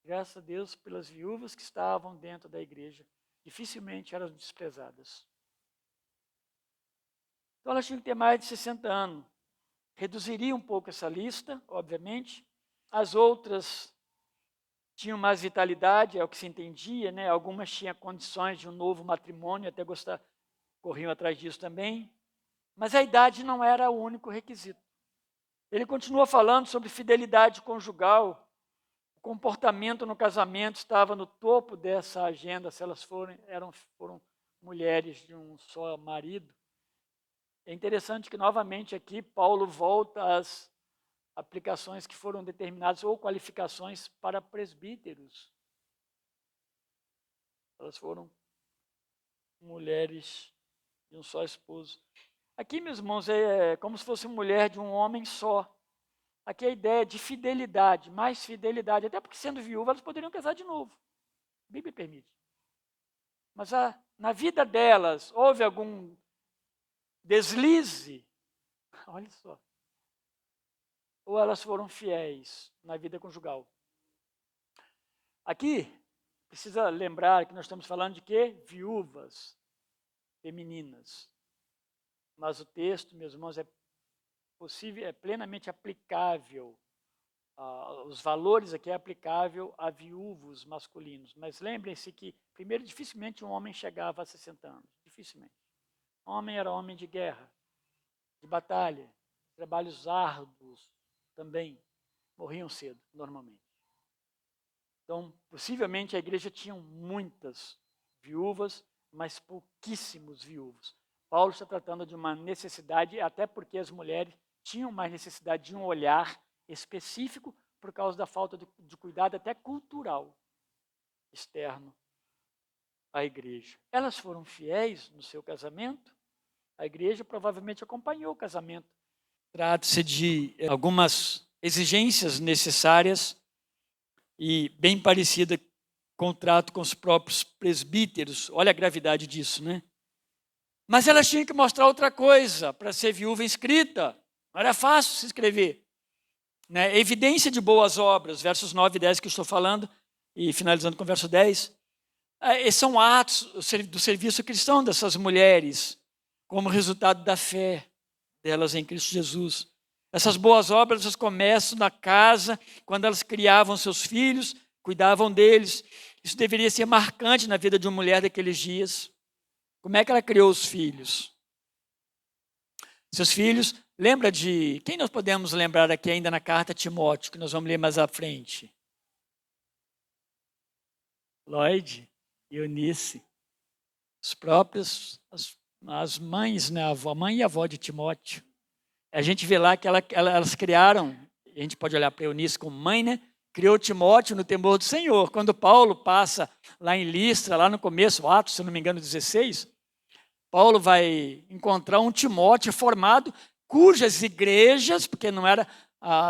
Graças a Deus pelas viúvas que estavam dentro da igreja. Dificilmente eram desprezadas. Então, elas tinham que ter mais de 60 anos. Reduziria um pouco essa lista, obviamente. As outras tinham mais vitalidade, é o que se entendia, Algumas tinham condições de um novo matrimônio, até corriam atrás disso também. Mas a idade não era o único requisito. Ele continua falando sobre fidelidade conjugal. O comportamento no casamento estava no topo dessa agenda, se elas foram mulheres de um só marido. É interessante que, novamente, aqui, Paulo volta às aplicações que foram determinadas ou qualificações para presbíteros. Elas foram mulheres de um só esposo. Aqui, meus irmãos, é como se fosse mulher de um homem só. Aqui a ideia de fidelidade, mais fidelidade, até porque sendo viúva elas poderiam casar de novo. A Bíblia permite. Mas na vida delas houve algum deslize? Olha só. Ou elas foram fiéis na vida conjugal? Aqui, precisa lembrar que nós estamos falando de quê? Viúvas femininas. Mas o texto, meus irmãos, é plenamente aplicável. Os valores aqui é aplicável a viúvos masculinos. Mas lembrem-se que, primeiro, dificilmente um homem chegava a 60 anos. Dificilmente. Homem era homem de guerra, de batalha, trabalhos árduos também. Morriam cedo, normalmente. Então, possivelmente a igreja tinha muitas viúvas, mas pouquíssimos viúvos. Paulo está tratando de uma necessidade, até porque as mulheres tinham mais necessidade de um olhar específico por causa da falta de cuidado até cultural externo à igreja. Elas foram fiéis no seu casamento? A igreja provavelmente acompanhou o casamento. Trata-se de algumas exigências necessárias e bem parecida com o trato com os próprios presbíteros. Olha a gravidade disso, né? Mas elas tinham que mostrar outra coisa para ser viúva inscrita. Não era fácil se inscrever. Né? Evidência de boas obras, versos 9 e 10 que eu estou falando, e finalizando com o verso 10. Esses são atos do serviço cristão dessas mulheres, como resultado da fé delas em Cristo Jesus. Essas boas obras elas começam na casa, quando elas criavam seus filhos, cuidavam deles. Isso deveria ser marcante na vida de uma mulher daqueles dias. Como é que ela criou os filhos? Seus filhos, lembra de... Quem nós podemos lembrar aqui ainda na carta a Timóteo, que nós vamos ler mais à frente? Lloyd e Eunice. Os próprios, as mães, né? A mãe e a avó de Timóteo. A gente vê lá que elas criaram, a gente pode olhar para Eunice como mãe, né? Criou Timóteo no temor do Senhor. Quando Paulo passa lá em Listra, lá no começo, Atos, se não me engano, 16, Paulo vai encontrar um Timóteo formado, cujas igrejas, porque não era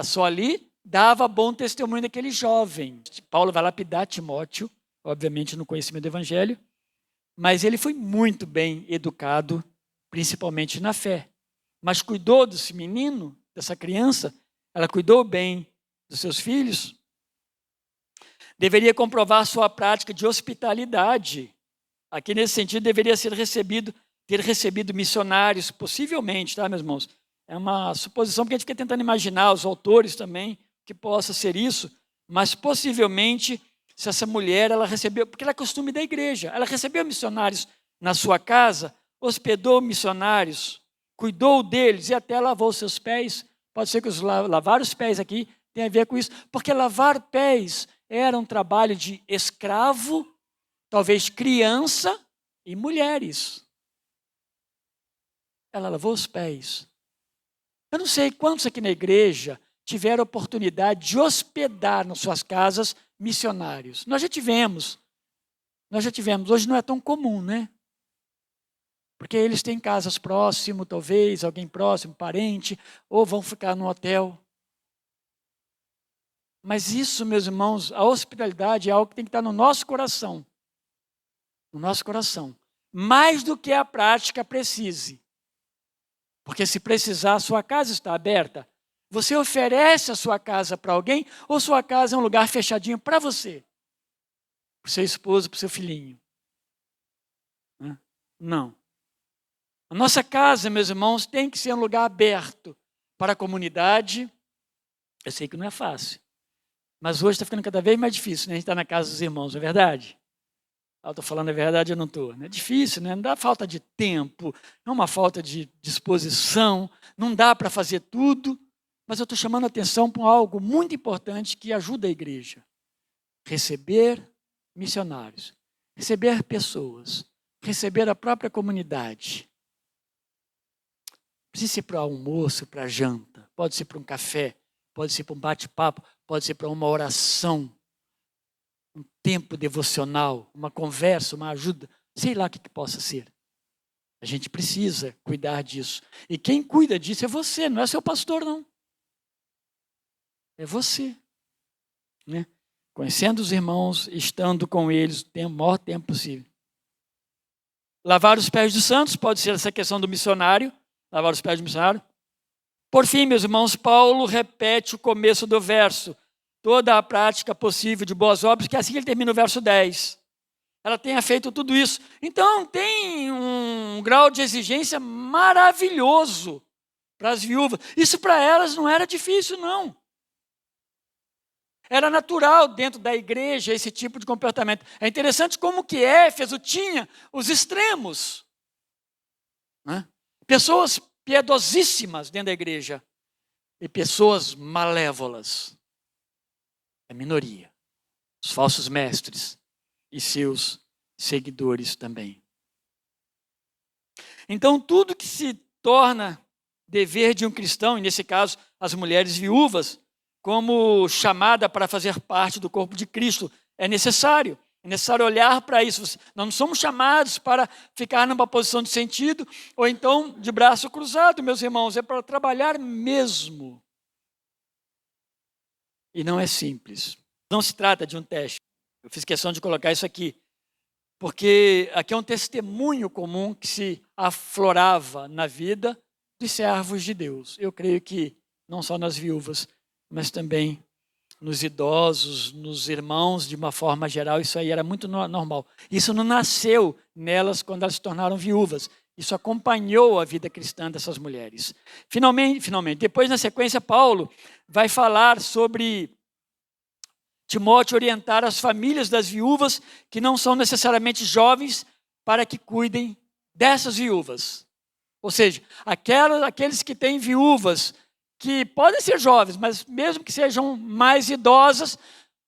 só ali, dava bom testemunho daquele jovem. Paulo vai lapidar Timóteo, obviamente no conhecimento do Evangelho, mas ele foi muito bem educado, principalmente na fé. Mas cuidou desse menino, dessa criança, ela cuidou bem dos seus filhos, deveria comprovar sua prática de hospitalidade. Aqui, nesse sentido, deveria ter recebido missionários, possivelmente, tá, meus irmãos? É uma suposição, porque a gente fica tentando imaginar, os autores também, que possa ser isso, mas possivelmente, se essa mulher, ela recebeu, porque era costume da igreja, ela recebeu missionários na sua casa, hospedou missionários, cuidou deles e até lavou seus pés. Pode ser que lavar os pés aqui tenha a ver com isso, porque lavar pés era um trabalho de escravo, talvez criança e mulheres. Ela lavou os pés. Eu não sei quantos aqui na igreja tiveram a oportunidade de hospedar nas suas casas missionários. Nós já tivemos. Hoje não é tão comum, né? Porque eles têm casas próximas, talvez, alguém próximo, parente, ou vão ficar no hotel. Mas isso, meus irmãos, a hospitalidade é algo que tem que estar no nosso coração. No nosso coração. Mais do que a prática precise. Porque se precisar, a sua casa está aberta. Você oferece a sua casa para alguém ou sua casa é um lugar fechadinho para você? Para o seu esposo, para o seu filhinho? Não. A nossa casa, meus irmãos, tem que ser um lugar aberto para a comunidade. Eu sei que não é fácil. Mas hoje está ficando cada vez mais difícil, né? A gente está na casa dos irmãos, não é verdade? Eu estou falando a verdade, eu não estou. É difícil, né? Não dá falta de tempo, não é uma falta de disposição, não dá para fazer tudo. Mas eu estou chamando a atenção para algo muito importante que ajuda a igreja. Receber missionários, receber pessoas, receber a própria comunidade. Precisa ser para almoço, para janta, pode ser para um café, pode ser para um bate-papo, pode ser para uma oração, um tempo devocional, uma conversa, uma ajuda, sei lá o que possa ser. A gente precisa cuidar disso. E quem cuida disso é você, não é seu pastor, não. É você. Né? Conhecendo os irmãos, estando com eles o maior tempo possível. Lavar os pés dos santos, pode ser essa questão do missionário, lavar os pés do missionário. Por fim, meus irmãos, Paulo repete o começo do verso, toda a prática possível de boas obras, que é assim que ele termina o verso 10. Ela tenha feito tudo isso. Então, tem um grau de exigência maravilhoso para as viúvas. Isso para elas não era difícil, não. Era natural dentro da igreja esse tipo de comportamento. É interessante como que Éfeso tinha os extremos. Né? Pessoas piedosíssimas dentro da igreja e pessoas malévolas. A minoria. Os falsos mestres e seus seguidores também. Então, tudo que se torna dever de um cristão, e nesse caso, as mulheres viúvas, como chamada para fazer parte do corpo de Cristo, é necessário. É necessário olhar para isso. Nós não somos chamados para ficar numa posição de sentido ou então de braço cruzado, meus irmãos. É para trabalhar mesmo. E não é simples. Não se trata de um teste. Eu fiz questão de colocar isso aqui, porque aqui é um testemunho comum que se aflorava na vida dos servos de Deus. Eu creio que não só nas viúvas, mas também nos idosos, nos irmãos, de uma forma geral, isso aí era muito normal. Isso não nasceu nelas quando elas se tornaram viúvas. Isso acompanhou a vida cristã dessas mulheres. Finalmente, depois na sequência, Paulo vai falar sobre Timóteo orientar as famílias das viúvas que não são necessariamente jovens para que cuidem dessas viúvas. Ou seja, aqueles que têm viúvas que podem ser jovens, mas mesmo que sejam mais idosas,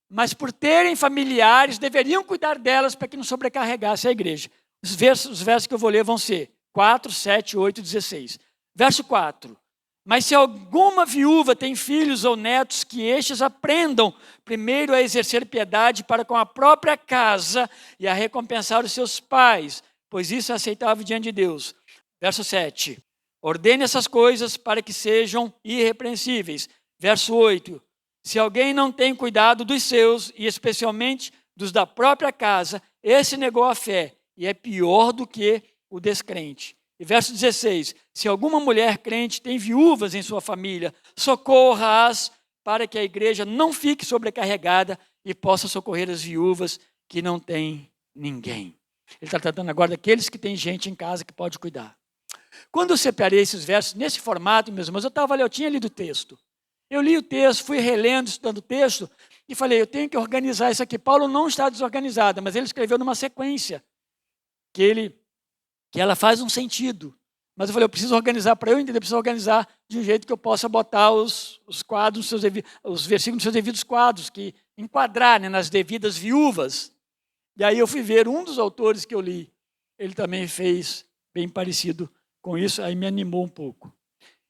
mas por terem familiares, deveriam cuidar delas para que não sobrecarregasse a igreja. Os versos que eu vou ler vão ser 4, 7, 8 e 16. Verso 4. Mas se alguma viúva tem filhos ou netos, que estes aprendam primeiro a exercer piedade para com a própria casa e a recompensar os seus pais, pois isso é aceitável diante de Deus. Verso 7. Ordene essas coisas para que sejam irrepreensíveis. Verso 8. Se alguém não tem cuidado dos seus, e especialmente dos da própria casa, esse negou a fé e é pior do que o descrente. E verso 16, se alguma mulher crente tem viúvas em sua família, socorra-as para que a igreja não fique sobrecarregada e possa socorrer as viúvas que não têm ninguém. Ele está tratando agora daqueles que têm gente em casa que pode cuidar. Quando eu separei esses versos nesse formato, meus irmãos, eu tinha lido o texto. Eu li o texto, fui relendo, estudando o texto e falei, eu tenho que organizar isso aqui. Paulo não está desorganizado, mas ele escreveu numa sequência que ela faz um sentido. Mas eu falei, eu preciso organizar, para eu entender, eu preciso organizar de um jeito que eu possa botar os quadros, os versículos nos seus devidos quadros, que enquadrar, né, nas devidas viúvas. E aí eu fui ver um dos autores que eu li, ele também fez bem parecido com isso, aí me animou um pouco.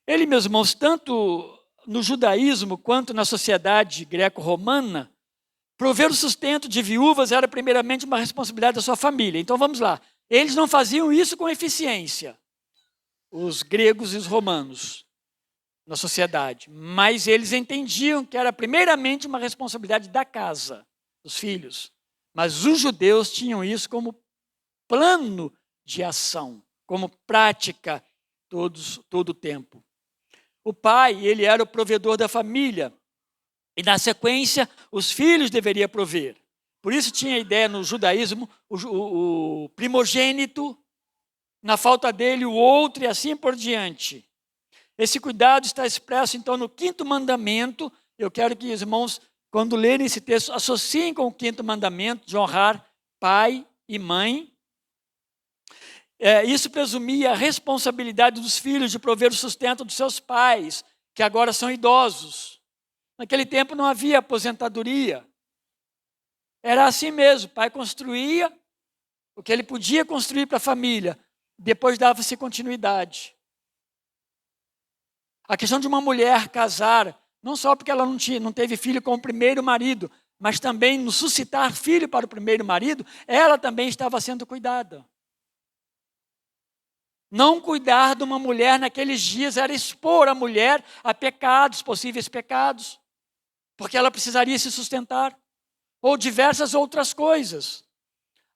Ele, meus irmãos, tanto no judaísmo quanto na sociedade greco-romana, prover o sustento de viúvas era primeiramente uma responsabilidade da sua família. Então vamos lá. Eles não faziam isso com eficiência, os gregos e os romanos, na sociedade. Mas eles entendiam que era primeiramente uma responsabilidade da casa, dos filhos. Mas os judeus tinham isso como plano de ação, como prática todo o tempo. O pai, ele era o provedor da família. E na sequência, os filhos deveriam prover. Por isso tinha a ideia no judaísmo, o primogênito, na falta dele o outro e assim por diante. Esse cuidado está expresso então no 5º mandamento. Eu quero que os irmãos, quando lerem esse texto, associem com o 5º mandamento de honrar pai e mãe. Isso presumia a responsabilidade dos filhos de prover o sustento dos seus pais. que agora são idosos. Naquele tempo não havia aposentadoria. Era assim mesmo, o pai construía o que ele podia construir para a família, depois dava-se continuidade. A questão de uma mulher casar, não só porque ela não teve filho com o primeiro marido, mas também no suscitar filho para o primeiro marido, ela também estava sendo cuidada. Não cuidar de uma mulher naqueles dias era expor a mulher a pecados, possíveis pecados, porque ela precisaria se sustentar, ou diversas outras coisas.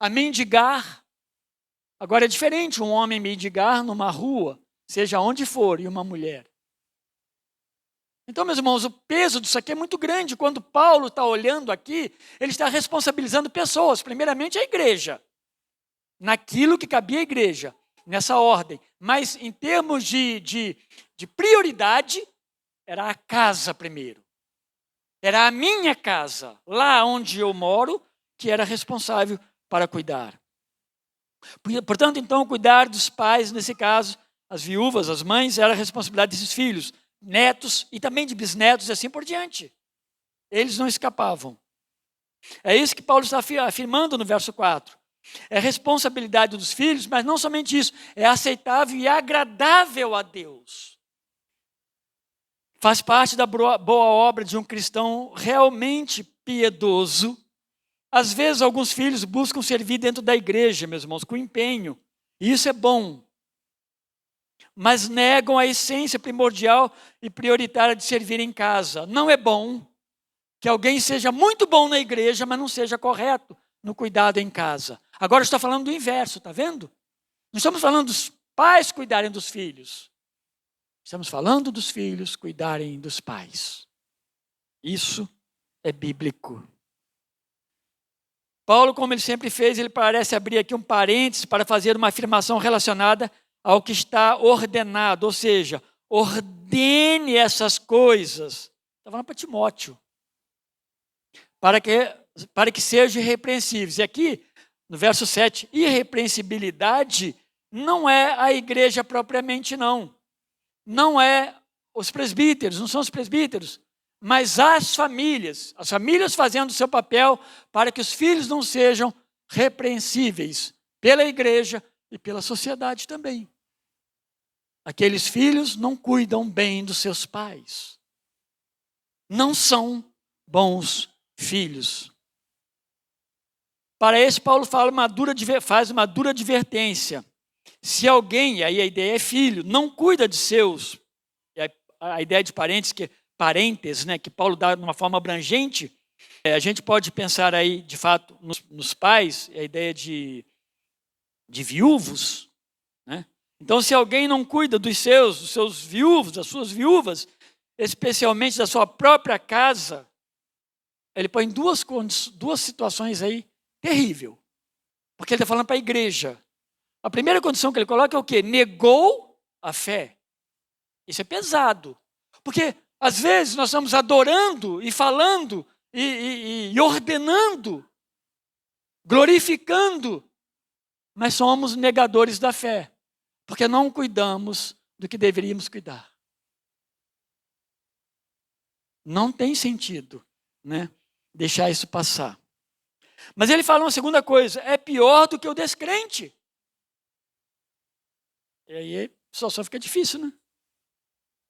A mendigar. Agora é diferente um homem mendigar numa rua, seja onde for, e uma mulher. Então, meus irmãos, o peso disso aqui é muito grande. Quando Paulo está olhando aqui, ele está responsabilizando pessoas, primeiramente a igreja, naquilo que cabia à igreja, nessa ordem. Mas em termos de prioridade, era a casa primeiro. Era a minha casa, lá onde eu moro, que era responsável para cuidar. Portanto, então, cuidar dos pais, nesse caso, as viúvas, as mães, era a responsabilidade desses filhos, netos e também de bisnetos e assim por diante. Eles não escapavam. É isso que Paulo está afirmando no verso 4. É responsabilidade dos filhos, mas não somente isso, é aceitável e agradável a Deus. Faz parte da boa obra de um cristão realmente piedoso. Às vezes, alguns filhos buscam servir dentro da igreja, meus irmãos, com empenho. E isso é bom. Mas negam a essência primordial e prioritária de servir em casa. Não é bom que alguém seja muito bom na igreja, mas não seja correto no cuidado em casa. Agora estou falando do inverso, está vendo? Não estamos falando dos pais cuidarem dos filhos. Estamos falando dos filhos cuidarem dos pais. Isso é bíblico. Paulo, como ele sempre fez, ele parece abrir aqui um parênteses para fazer uma afirmação relacionada ao que está ordenado, ou seja, ordene essas coisas. Está falando para Timóteo. Para que sejam irrepreensíveis. E aqui, no verso 7, irrepreensibilidade não é a igreja propriamente, não. Não é os presbíteros, não são os presbíteros, mas as famílias fazendo o seu papel para que os filhos não sejam repreensíveis pela igreja e pela sociedade também. Aqueles filhos não cuidam bem dos seus pais. Não são bons filhos. Para esse, Paulo faz uma dura advertência. Se alguém, e aí a ideia é filho, não cuida de seus, a ideia de parentes, né, que Paulo dá de uma forma abrangente, a gente pode pensar aí, de fato, nos pais, a ideia de viúvos, né? Então, se alguém não cuida dos seus viúvos, das suas viúvas, especialmente da sua própria casa, ele põe duas situações aí terríveis. Porque ele está falando para a igreja. A primeira condição que ele coloca é o quê? Negou a fé. Isso é pesado. Porque, às vezes, nós estamos adorando e falando e ordenando, glorificando, mas somos negadores da fé, porque não cuidamos do que deveríamos cuidar. Não tem sentido, né, deixar isso passar. Mas ele fala uma segunda coisa, é pior do que o descrente. E aí a situação fica difícil, né?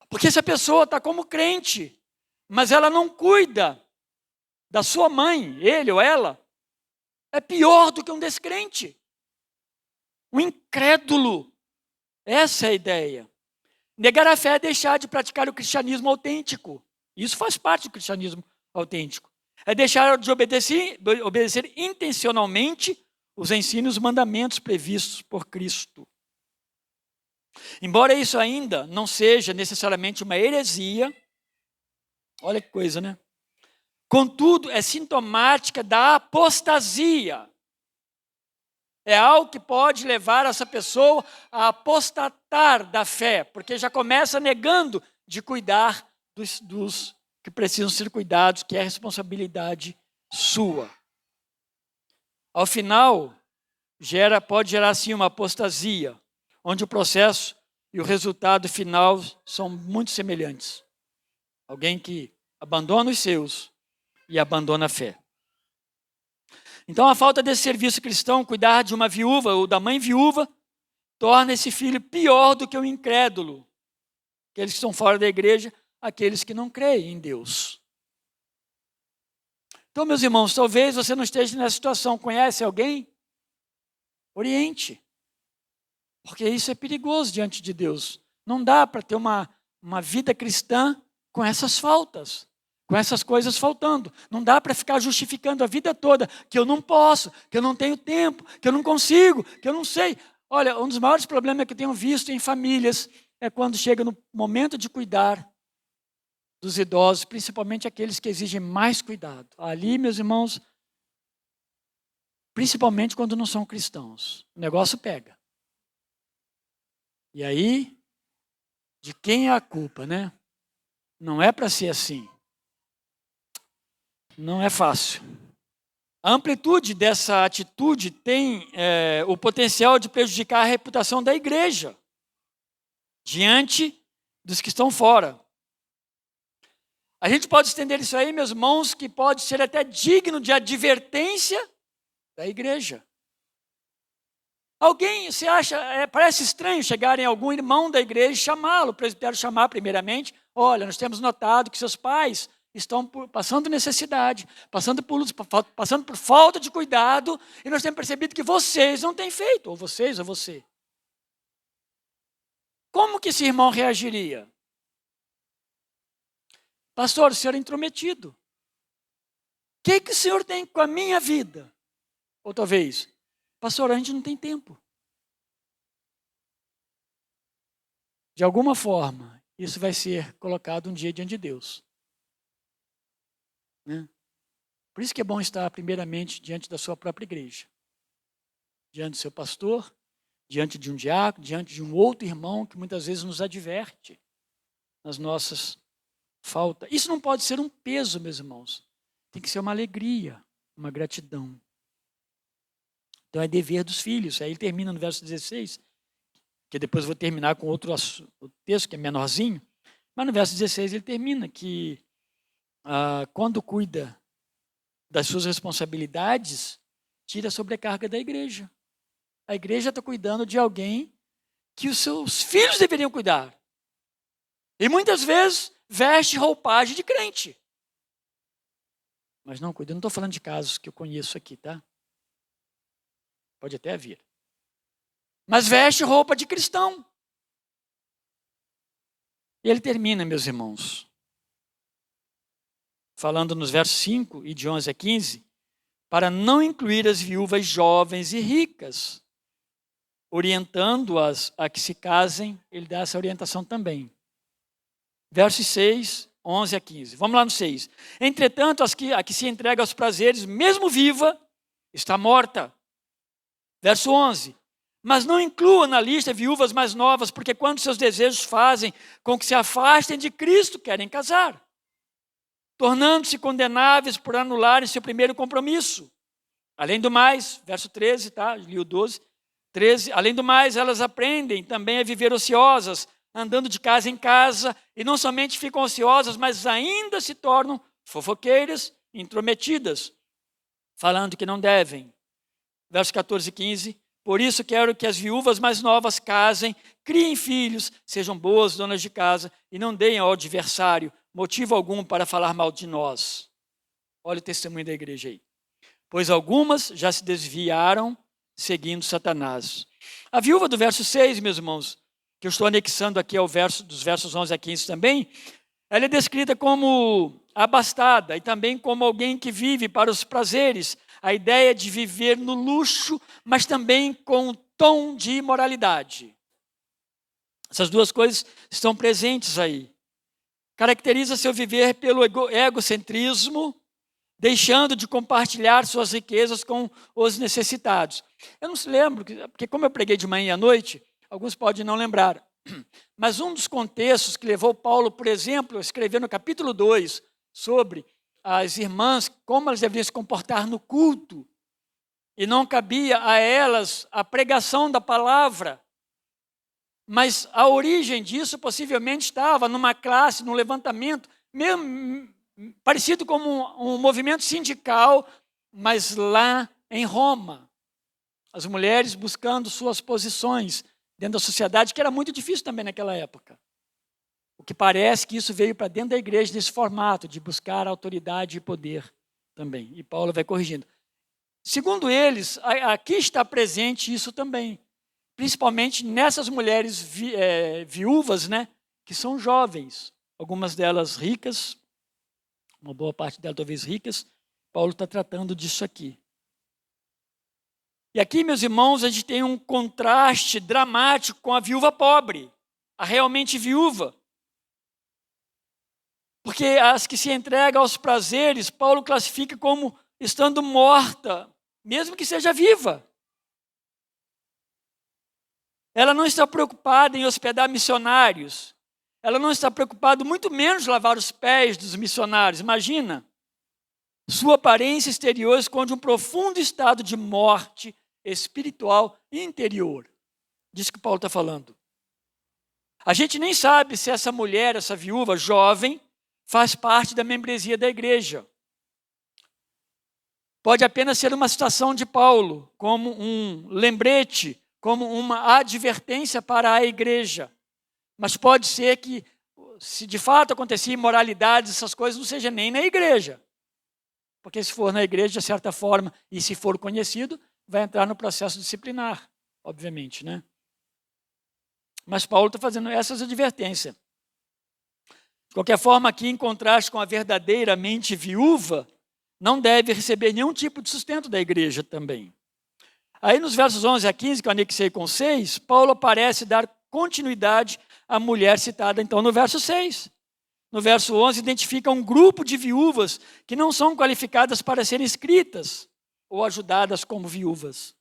Porque se a pessoa está como crente, mas ela não cuida da sua mãe, ele ou ela, é pior do que um descrente. Um incrédulo. Essa é a ideia. Negar a fé é deixar de praticar o cristianismo autêntico. Isso faz parte do cristianismo autêntico. É deixar de obedecer intencionalmente os ensinos e os mandamentos previstos por Cristo. Embora isso ainda não seja necessariamente uma heresia, olha que coisa, né? Contudo, é sintomática da apostasia. É algo que pode levar essa pessoa a apostatar da fé, porque já começa negando de cuidar dos que precisam ser cuidados, que é responsabilidade sua. Ao final, pode gerar sim uma apostasia, onde o processo e o resultado final são muito semelhantes. Alguém que abandona os seus e abandona a fé. Então, a falta desse serviço cristão, cuidar de uma viúva ou da mãe viúva, torna esse filho pior do que o incrédulo. Aqueles que estão fora da igreja, aqueles que não creem em Deus. Então, meus irmãos, talvez você não esteja nessa situação. Conhece alguém? Oriente. Porque isso é perigoso diante de Deus. Não dá para ter uma vida cristã com essas faltas, com essas coisas faltando. Não dá para ficar justificando a vida toda que eu não posso, que eu não tenho tempo, que eu não consigo, que eu não sei. Olha, um dos maiores problemas que eu tenho visto em famílias é quando chega no momento de cuidar dos idosos, principalmente aqueles que exigem mais cuidado. Ali, meus irmãos, principalmente quando não são cristãos, o negócio pega. E aí, de quem é a culpa, né? Não é para ser assim. Não é fácil. A amplitude dessa atitude tem o potencial de prejudicar a reputação da igreja diante dos que estão fora. A gente pode estender isso aí, meus irmãos, que pode ser até digno de advertência da igreja. Alguém, você acha, parece estranho chegar em algum irmão da igreja e chamá-lo, o presbitério chamar primeiramente, olha, nós temos notado que seus pais estão passando necessidade, passando por falta de cuidado, e nós temos percebido que vocês não têm feito, ou vocês ou você. Como que esse irmão reagiria? Pastor, o senhor é intrometido. O que o senhor tem com a minha vida? Ou talvez, pastor, a gente não tem tempo. De alguma forma, isso vai ser colocado um dia diante de Deus. Né? Por isso que é bom estar primeiramente diante da sua própria igreja. Diante do seu pastor, diante de um diácono, diante de um outro irmão que muitas vezes nos adverte nas nossas faltas. Isso não pode ser um peso, meus irmãos. Tem que ser uma alegria, uma gratidão. Então é dever dos filhos. Aí ele termina no verso 16, que depois eu vou terminar com outro texto que é menorzinho, mas no verso 16 ele termina que quando cuida das suas responsabilidades, tira a sobrecarga da igreja. A igreja está cuidando de alguém que os seus filhos deveriam cuidar. E muitas vezes veste roupagem de crente. Mas não cuida. Eu não estou falando de casos que eu conheço aqui, tá? Pode até vir. Mas veste roupa de cristão. E ele termina, meus irmãos, falando nos versos 5 e de 11 a 15, para não incluir as viúvas jovens e ricas, orientando-as a que se casem, ele dá essa orientação também. Versos 6, 11 a 15. Vamos lá no 6. Entretanto, a que se entrega aos prazeres, mesmo viva, está morta. Verso 11. Mas não inclua na lista viúvas mais novas, porque quando seus desejos fazem com que se afastem de Cristo, querem casar, tornando-se condenáveis por anularem seu primeiro compromisso. Além do mais, verso 13, tá? Li o 12. 13. Além do mais, elas aprendem também a viver ociosas, andando de casa em casa, e não somente ficam ociosas, mas ainda se tornam fofoqueiras, intrometidas, falando que não devem. Verso 14 e 15. Por isso quero que as viúvas mais novas casem, criem filhos, sejam boas donas de casa e não deem ao adversário motivo algum para falar mal de nós. Olha o testemunho da igreja aí. Pois algumas já se desviaram seguindo Satanás. A viúva do verso 6, meus irmãos, que eu estou anexando aqui ao dos versos 11 a 15 também, ela é descrita como abastada e também como alguém que vive para os prazeres, a ideia de viver no luxo, mas também com um tom de imoralidade. Essas duas coisas estão presentes aí. Caracteriza seu viver pelo egocentrismo, deixando de compartilhar suas riquezas com os necessitados. Eu não se lembro, porque como eu preguei de manhã e à noite, alguns podem não lembrar, mas um dos contextos que levou Paulo, por exemplo, a escrever no capítulo 2 sobre as irmãs, como elas deveriam se comportar no culto, e não cabia a elas a pregação da palavra, mas a origem disso possivelmente estava numa classe, num levantamento parecido com um movimento sindical, mas lá em Roma. As mulheres buscando suas posições dentro da sociedade, que era muito difícil também naquela época. O que parece que isso veio para dentro da igreja nesse formato de buscar autoridade e poder também. E Paulo vai corrigindo. Segundo eles, aqui está presente isso também. Principalmente nessas mulheres viúvas, né, que são jovens. Algumas delas ricas, uma boa parte delas talvez ricas. Paulo está tratando disso aqui. E aqui, meus irmãos, a gente tem um contraste dramático com a viúva pobre, a realmente viúva. Porque as que se entregam aos prazeres, Paulo classifica como estando morta, mesmo que seja viva. Ela não está preocupada em hospedar missionários. Ela não está preocupada, muito menos lavar os pés dos missionários. Imagina. Sua aparência exterior esconde um profundo estado de morte espiritual interior. Disso que Paulo está falando. A gente nem sabe se essa mulher, essa viúva jovem, faz parte da membresia da igreja. Pode apenas ser uma citação de Paulo, como um lembrete, como uma advertência para a igreja. Mas pode ser que, se de fato acontecer imoralidades, essas coisas, não seja nem na igreja. Porque se for na igreja, de certa forma, e se for conhecido, vai entrar no processo disciplinar, obviamente, né? Mas Paulo está fazendo essas advertências. De qualquer forma, aqui, em contraste com a verdadeiramente viúva, não deve receber nenhum tipo de sustento da igreja também. Aí nos versos 11 a 15, que eu anexei com 6, Paulo parece dar continuidade à mulher citada então no verso 6. No verso 11, identifica um grupo de viúvas que não são qualificadas para serem escritas ou ajudadas como viúvas.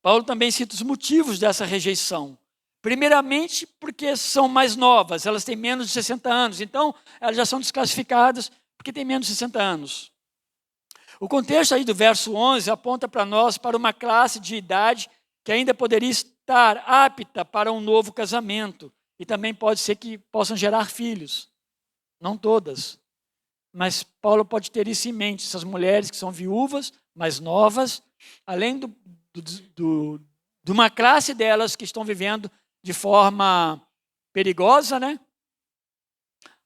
Paulo também cita os motivos dessa rejeição. Primeiramente, porque são mais novas, elas têm menos de 60 anos, então elas já são desclassificadas porque têm menos de 60 anos. O contexto aí do verso 11 aponta para nós para uma classe de idade que ainda poderia estar apta para um novo casamento e também pode ser que possam gerar filhos. Não todas, mas Paulo pode ter isso em mente, essas mulheres que são viúvas, mais novas, além de uma classe delas que estão vivendo de forma perigosa, né?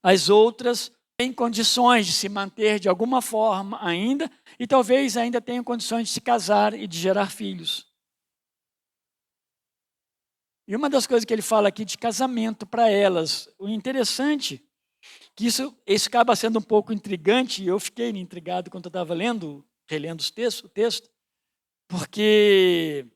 As outras têm condições de se manter de alguma forma ainda e talvez ainda tenham condições de se casar e de gerar filhos. E uma das coisas que ele fala aqui de casamento para elas, o interessante que isso acaba sendo um pouco intrigante, e eu fiquei intrigado quando eu estava relendo o texto, porque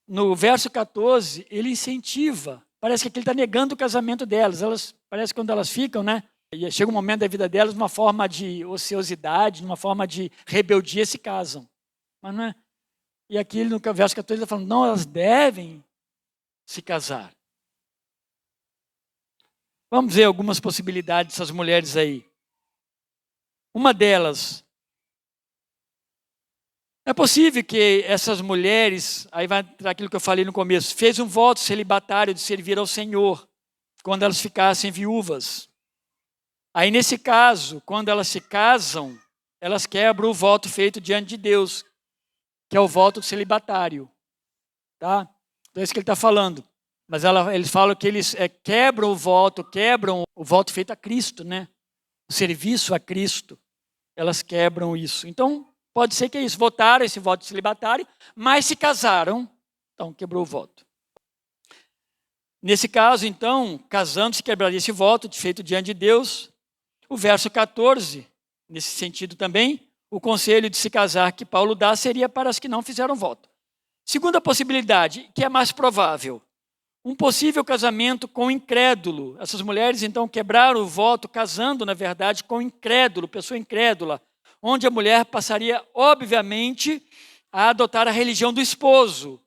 no verso 14, ele incentiva, parece que ele está negando o casamento delas, parece que quando elas ficam, né, e chega um momento da vida delas, uma forma de ociosidade, uma forma de rebeldia, se casam. Mas não é. E aqui no verso 14 ele está falando, não, elas devem se casar. Vamos ver algumas possibilidades dessas mulheres aí. Uma delas, é possível que essas mulheres, aí vai entrar aquilo que eu falei no começo, fez um voto celibatário de servir ao Senhor, quando elas ficassem viúvas. Aí nesse caso, quando elas se casam, elas quebram o voto feito diante de Deus, que é o voto celibatário. Tá? Então é isso que ele está falando. Mas eles falam que eles quebram o voto feito a Cristo, né? O serviço a Cristo. Elas quebram isso. Então, pode ser que é isso. Votaram esse voto celibatário, mas se casaram. Então, quebrou o voto. Nesse caso, então, casando-se, quebraria esse voto feito diante de Deus. O verso 14, nesse sentido também, o conselho de se casar que Paulo dá seria para as que não fizeram voto. Segunda possibilidade, que é mais provável. Um possível casamento com incrédulo. Essas mulheres, então, quebraram o voto, casando, na verdade, com incrédulo, pessoa incrédula, onde a mulher passaria, obviamente, a adotar a religião do esposo.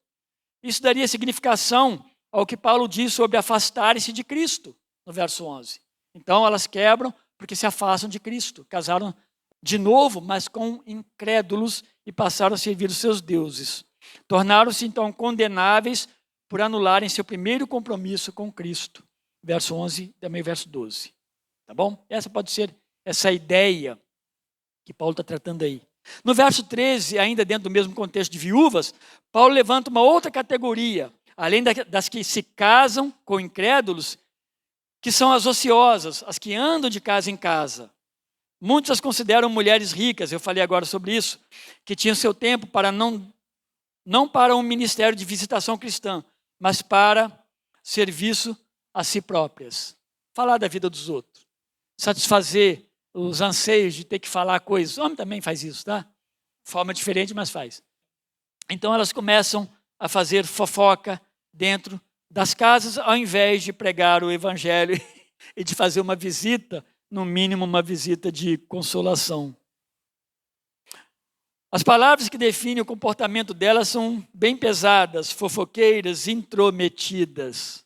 Isso daria significação ao que Paulo diz sobre afastarem-se de Cristo, no verso 11. Então, elas quebram porque se afastam de Cristo. Casaram de novo, mas com incrédulos e passaram a servir os seus deuses. Tornaram-se, então, condenáveis por anularem seu primeiro compromisso com Cristo. Verso 11, também verso 12. Tá bom? Essa pode ser essa ideia que Paulo está tratando aí. No verso 13, ainda dentro do mesmo contexto de viúvas, Paulo levanta uma outra categoria, além das que se casam com incrédulos, que são as ociosas, as que andam de casa em casa. Muitos as consideram mulheres ricas, eu falei agora sobre isso, que tinham seu tempo para não para um ministério de visitação cristã, mas para serviço a si próprias. Falar da vida dos outros, satisfazer os anseios de ter que falar coisas. O homem também faz isso, tá? De forma diferente, mas faz. Então elas começam a fazer fofoca dentro das casas, ao invés de pregar o evangelho e de fazer uma visita, no mínimo uma visita de consolação. As palavras que definem o comportamento delas são bem pesadas, fofoqueiras, intrometidas.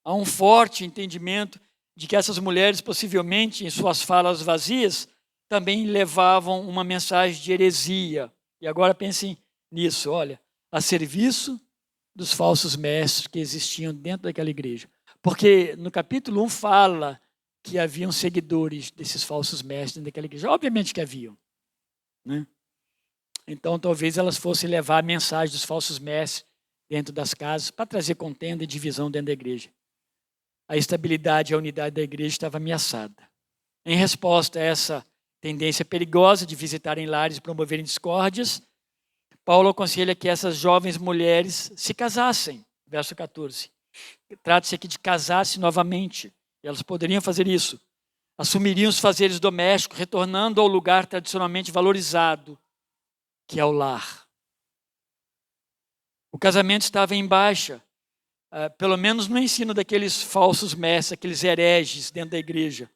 Há um forte entendimento de que essas mulheres, possivelmente, em suas falas vazias, também levavam uma mensagem de heresia. E agora pensem nisso, olha, a serviço dos falsos mestres que existiam dentro daquela igreja. Porque no capítulo 1 fala que haviam seguidores desses falsos mestres dentro daquela igreja. Obviamente que haviam, né? Então, talvez elas fossem levar a mensagem dos falsos mestres dentro das casas para trazer contenda e divisão dentro da igreja. A estabilidade e a unidade da igreja estava ameaçada. Em resposta a essa tendência perigosa de visitarem lares e promoverem discórdias, Paulo aconselha que essas jovens mulheres se casassem. Verso 14. Trata-se aqui de casar-se novamente. E elas poderiam fazer isso. Assumiriam os fazeres domésticos, retornando ao lugar tradicionalmente valorizado, que é o lar. O casamento estava em baixa, pelo menos no ensino daqueles falsos mestres, aqueles hereges dentro da igreja.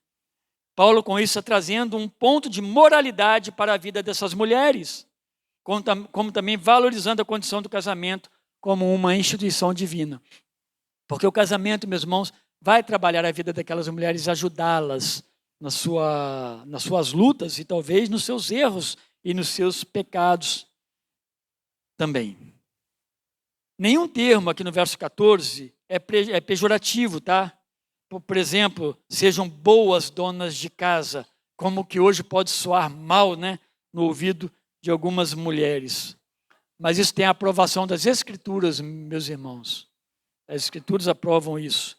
Paulo, com isso, está trazendo um ponto de moralidade para a vida dessas mulheres, como também valorizando a condição do casamento como uma instituição divina. Porque o casamento, meus irmãos, vai trabalhar a vida daquelas mulheres, ajudá-las nas suas lutas e talvez nos seus erros e nos seus pecados também. Nenhum termo aqui no verso 14 é pejorativo, tá? Por exemplo, sejam boas donas de casa, como que hoje pode soar mal, né, no ouvido de algumas mulheres. Mas isso tem a aprovação das Escrituras, meus irmãos. As Escrituras aprovam isso.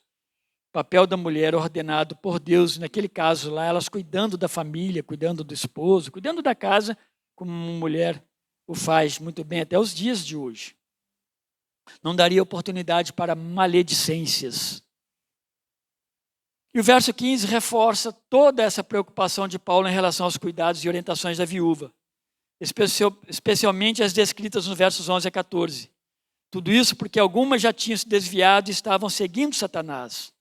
O papel da mulher ordenado por Deus, naquele caso lá, elas cuidando da família, cuidando do esposo, cuidando da casa, como uma mulher o faz muito bem até os dias de hoje. Não daria oportunidade para maledicências. E o verso 15 reforça toda essa preocupação de Paulo em relação aos cuidados e orientações da viúva, especialmente as descritas nos versos 11 a 14. Tudo isso porque algumas já tinham se desviado e estavam seguindo Satanás.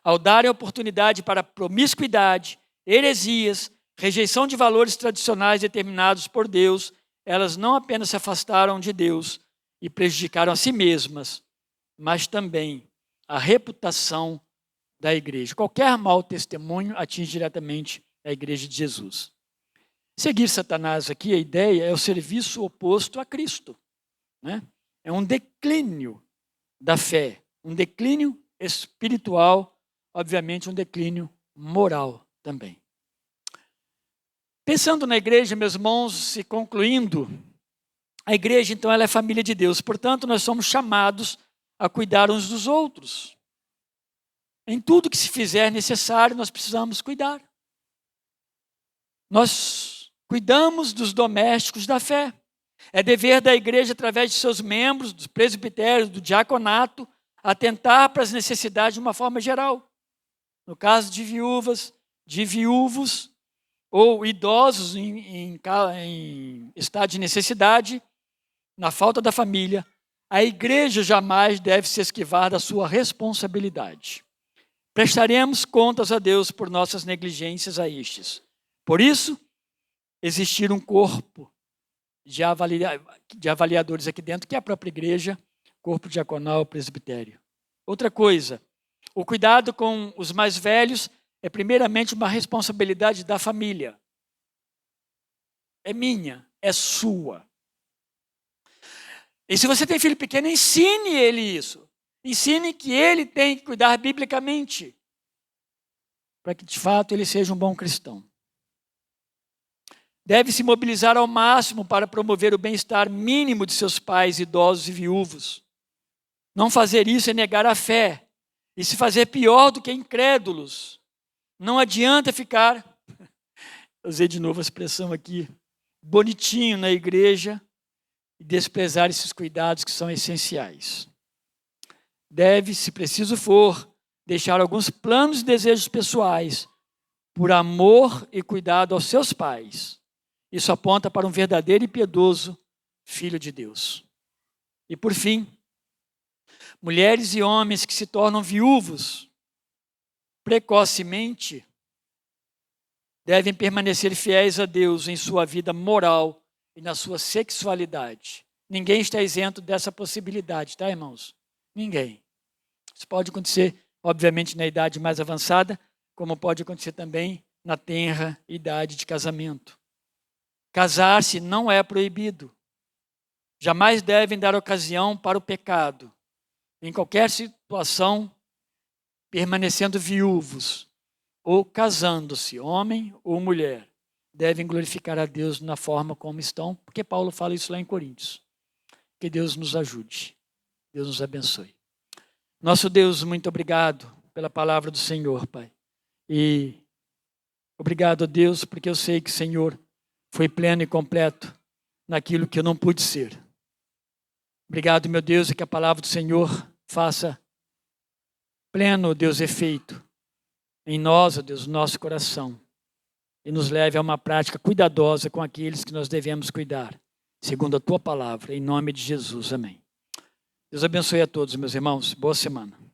Ao darem oportunidade para promiscuidade, heresias, rejeição de valores tradicionais determinados por Deus, elas não apenas se afastaram de Deus e prejudicaram a si mesmas, mas também a reputação da igreja. Qualquer mau testemunho atinge diretamente a igreja de Jesus. Seguir Satanás aqui, a ideia é o serviço oposto a Cristo, né? É um declínio da fé, um declínio espiritual, obviamente um declínio moral também. Pensando na igreja, meus irmãos, e concluindo, a igreja, então, ela é família de Deus. Portanto, nós somos chamados a cuidar uns dos outros. Em tudo que se fizer necessário, nós precisamos cuidar. Nós cuidamos dos domésticos da fé. É dever da igreja, através de seus membros, dos presbitérios, do diaconato, atentar para as necessidades de uma forma geral. No caso de viúvas, de viúvos ou idosos em estado de necessidade, na falta da família, a igreja jamais deve se esquivar da sua responsabilidade. Prestaremos contas a Deus por nossas negligências a estes. Por isso, existir um corpo de avaliadores aqui dentro, que é a própria igreja, corpo diaconal, presbitério. Outra coisa, o cuidado com os mais velhos é primeiramente uma responsabilidade da família. É minha, é sua. E se você tem filho pequeno, ensine ele isso. Ensine que ele tem que cuidar biblicamente. para que de fato ele seja um bom cristão. Deve se mobilizar ao máximo para promover o bem-estar mínimo de seus pais, idosos e viúvos. Não fazer isso é negar a fé e se fazer pior do que incrédulos. Não adianta ficar, usei de novo a expressão aqui, bonitinho na igreja e desprezar esses cuidados que são essenciais. Deve, se preciso for, deixar alguns planos e desejos pessoais por amor e cuidado aos seus pais. Isso aponta para um verdadeiro e piedoso filho de Deus. E por fim, mulheres e homens que se tornam viúvos precocemente devem permanecer fiéis a Deus em sua vida moral e na sua sexualidade. Ninguém está isento dessa possibilidade, tá, irmãos? Ninguém. Isso pode acontecer, obviamente, na idade mais avançada, como pode acontecer também na tenra idade de casamento. Casar-se não é proibido. Jamais devem dar ocasião para o pecado. Em qualquer situação, permanecendo viúvos ou casando-se, homem ou mulher, devem glorificar a Deus na forma como estão, porque Paulo fala isso lá em Coríntios. Que Deus nos ajude. Deus nos abençoe. Nosso Deus, muito obrigado pela palavra do Senhor, Pai. E obrigado a Deus, porque eu sei que o Senhor foi pleno e completo naquilo que eu não pude ser. Obrigado, meu Deus, e que a palavra do Senhor faça pleno, Deus, efeito em nós, ó Deus, no nosso coração, e nos leve a uma prática cuidadosa com aqueles que nós devemos cuidar, segundo a Tua palavra, em nome de Jesus, amém. Deus abençoe a todos, meus irmãos, boa semana.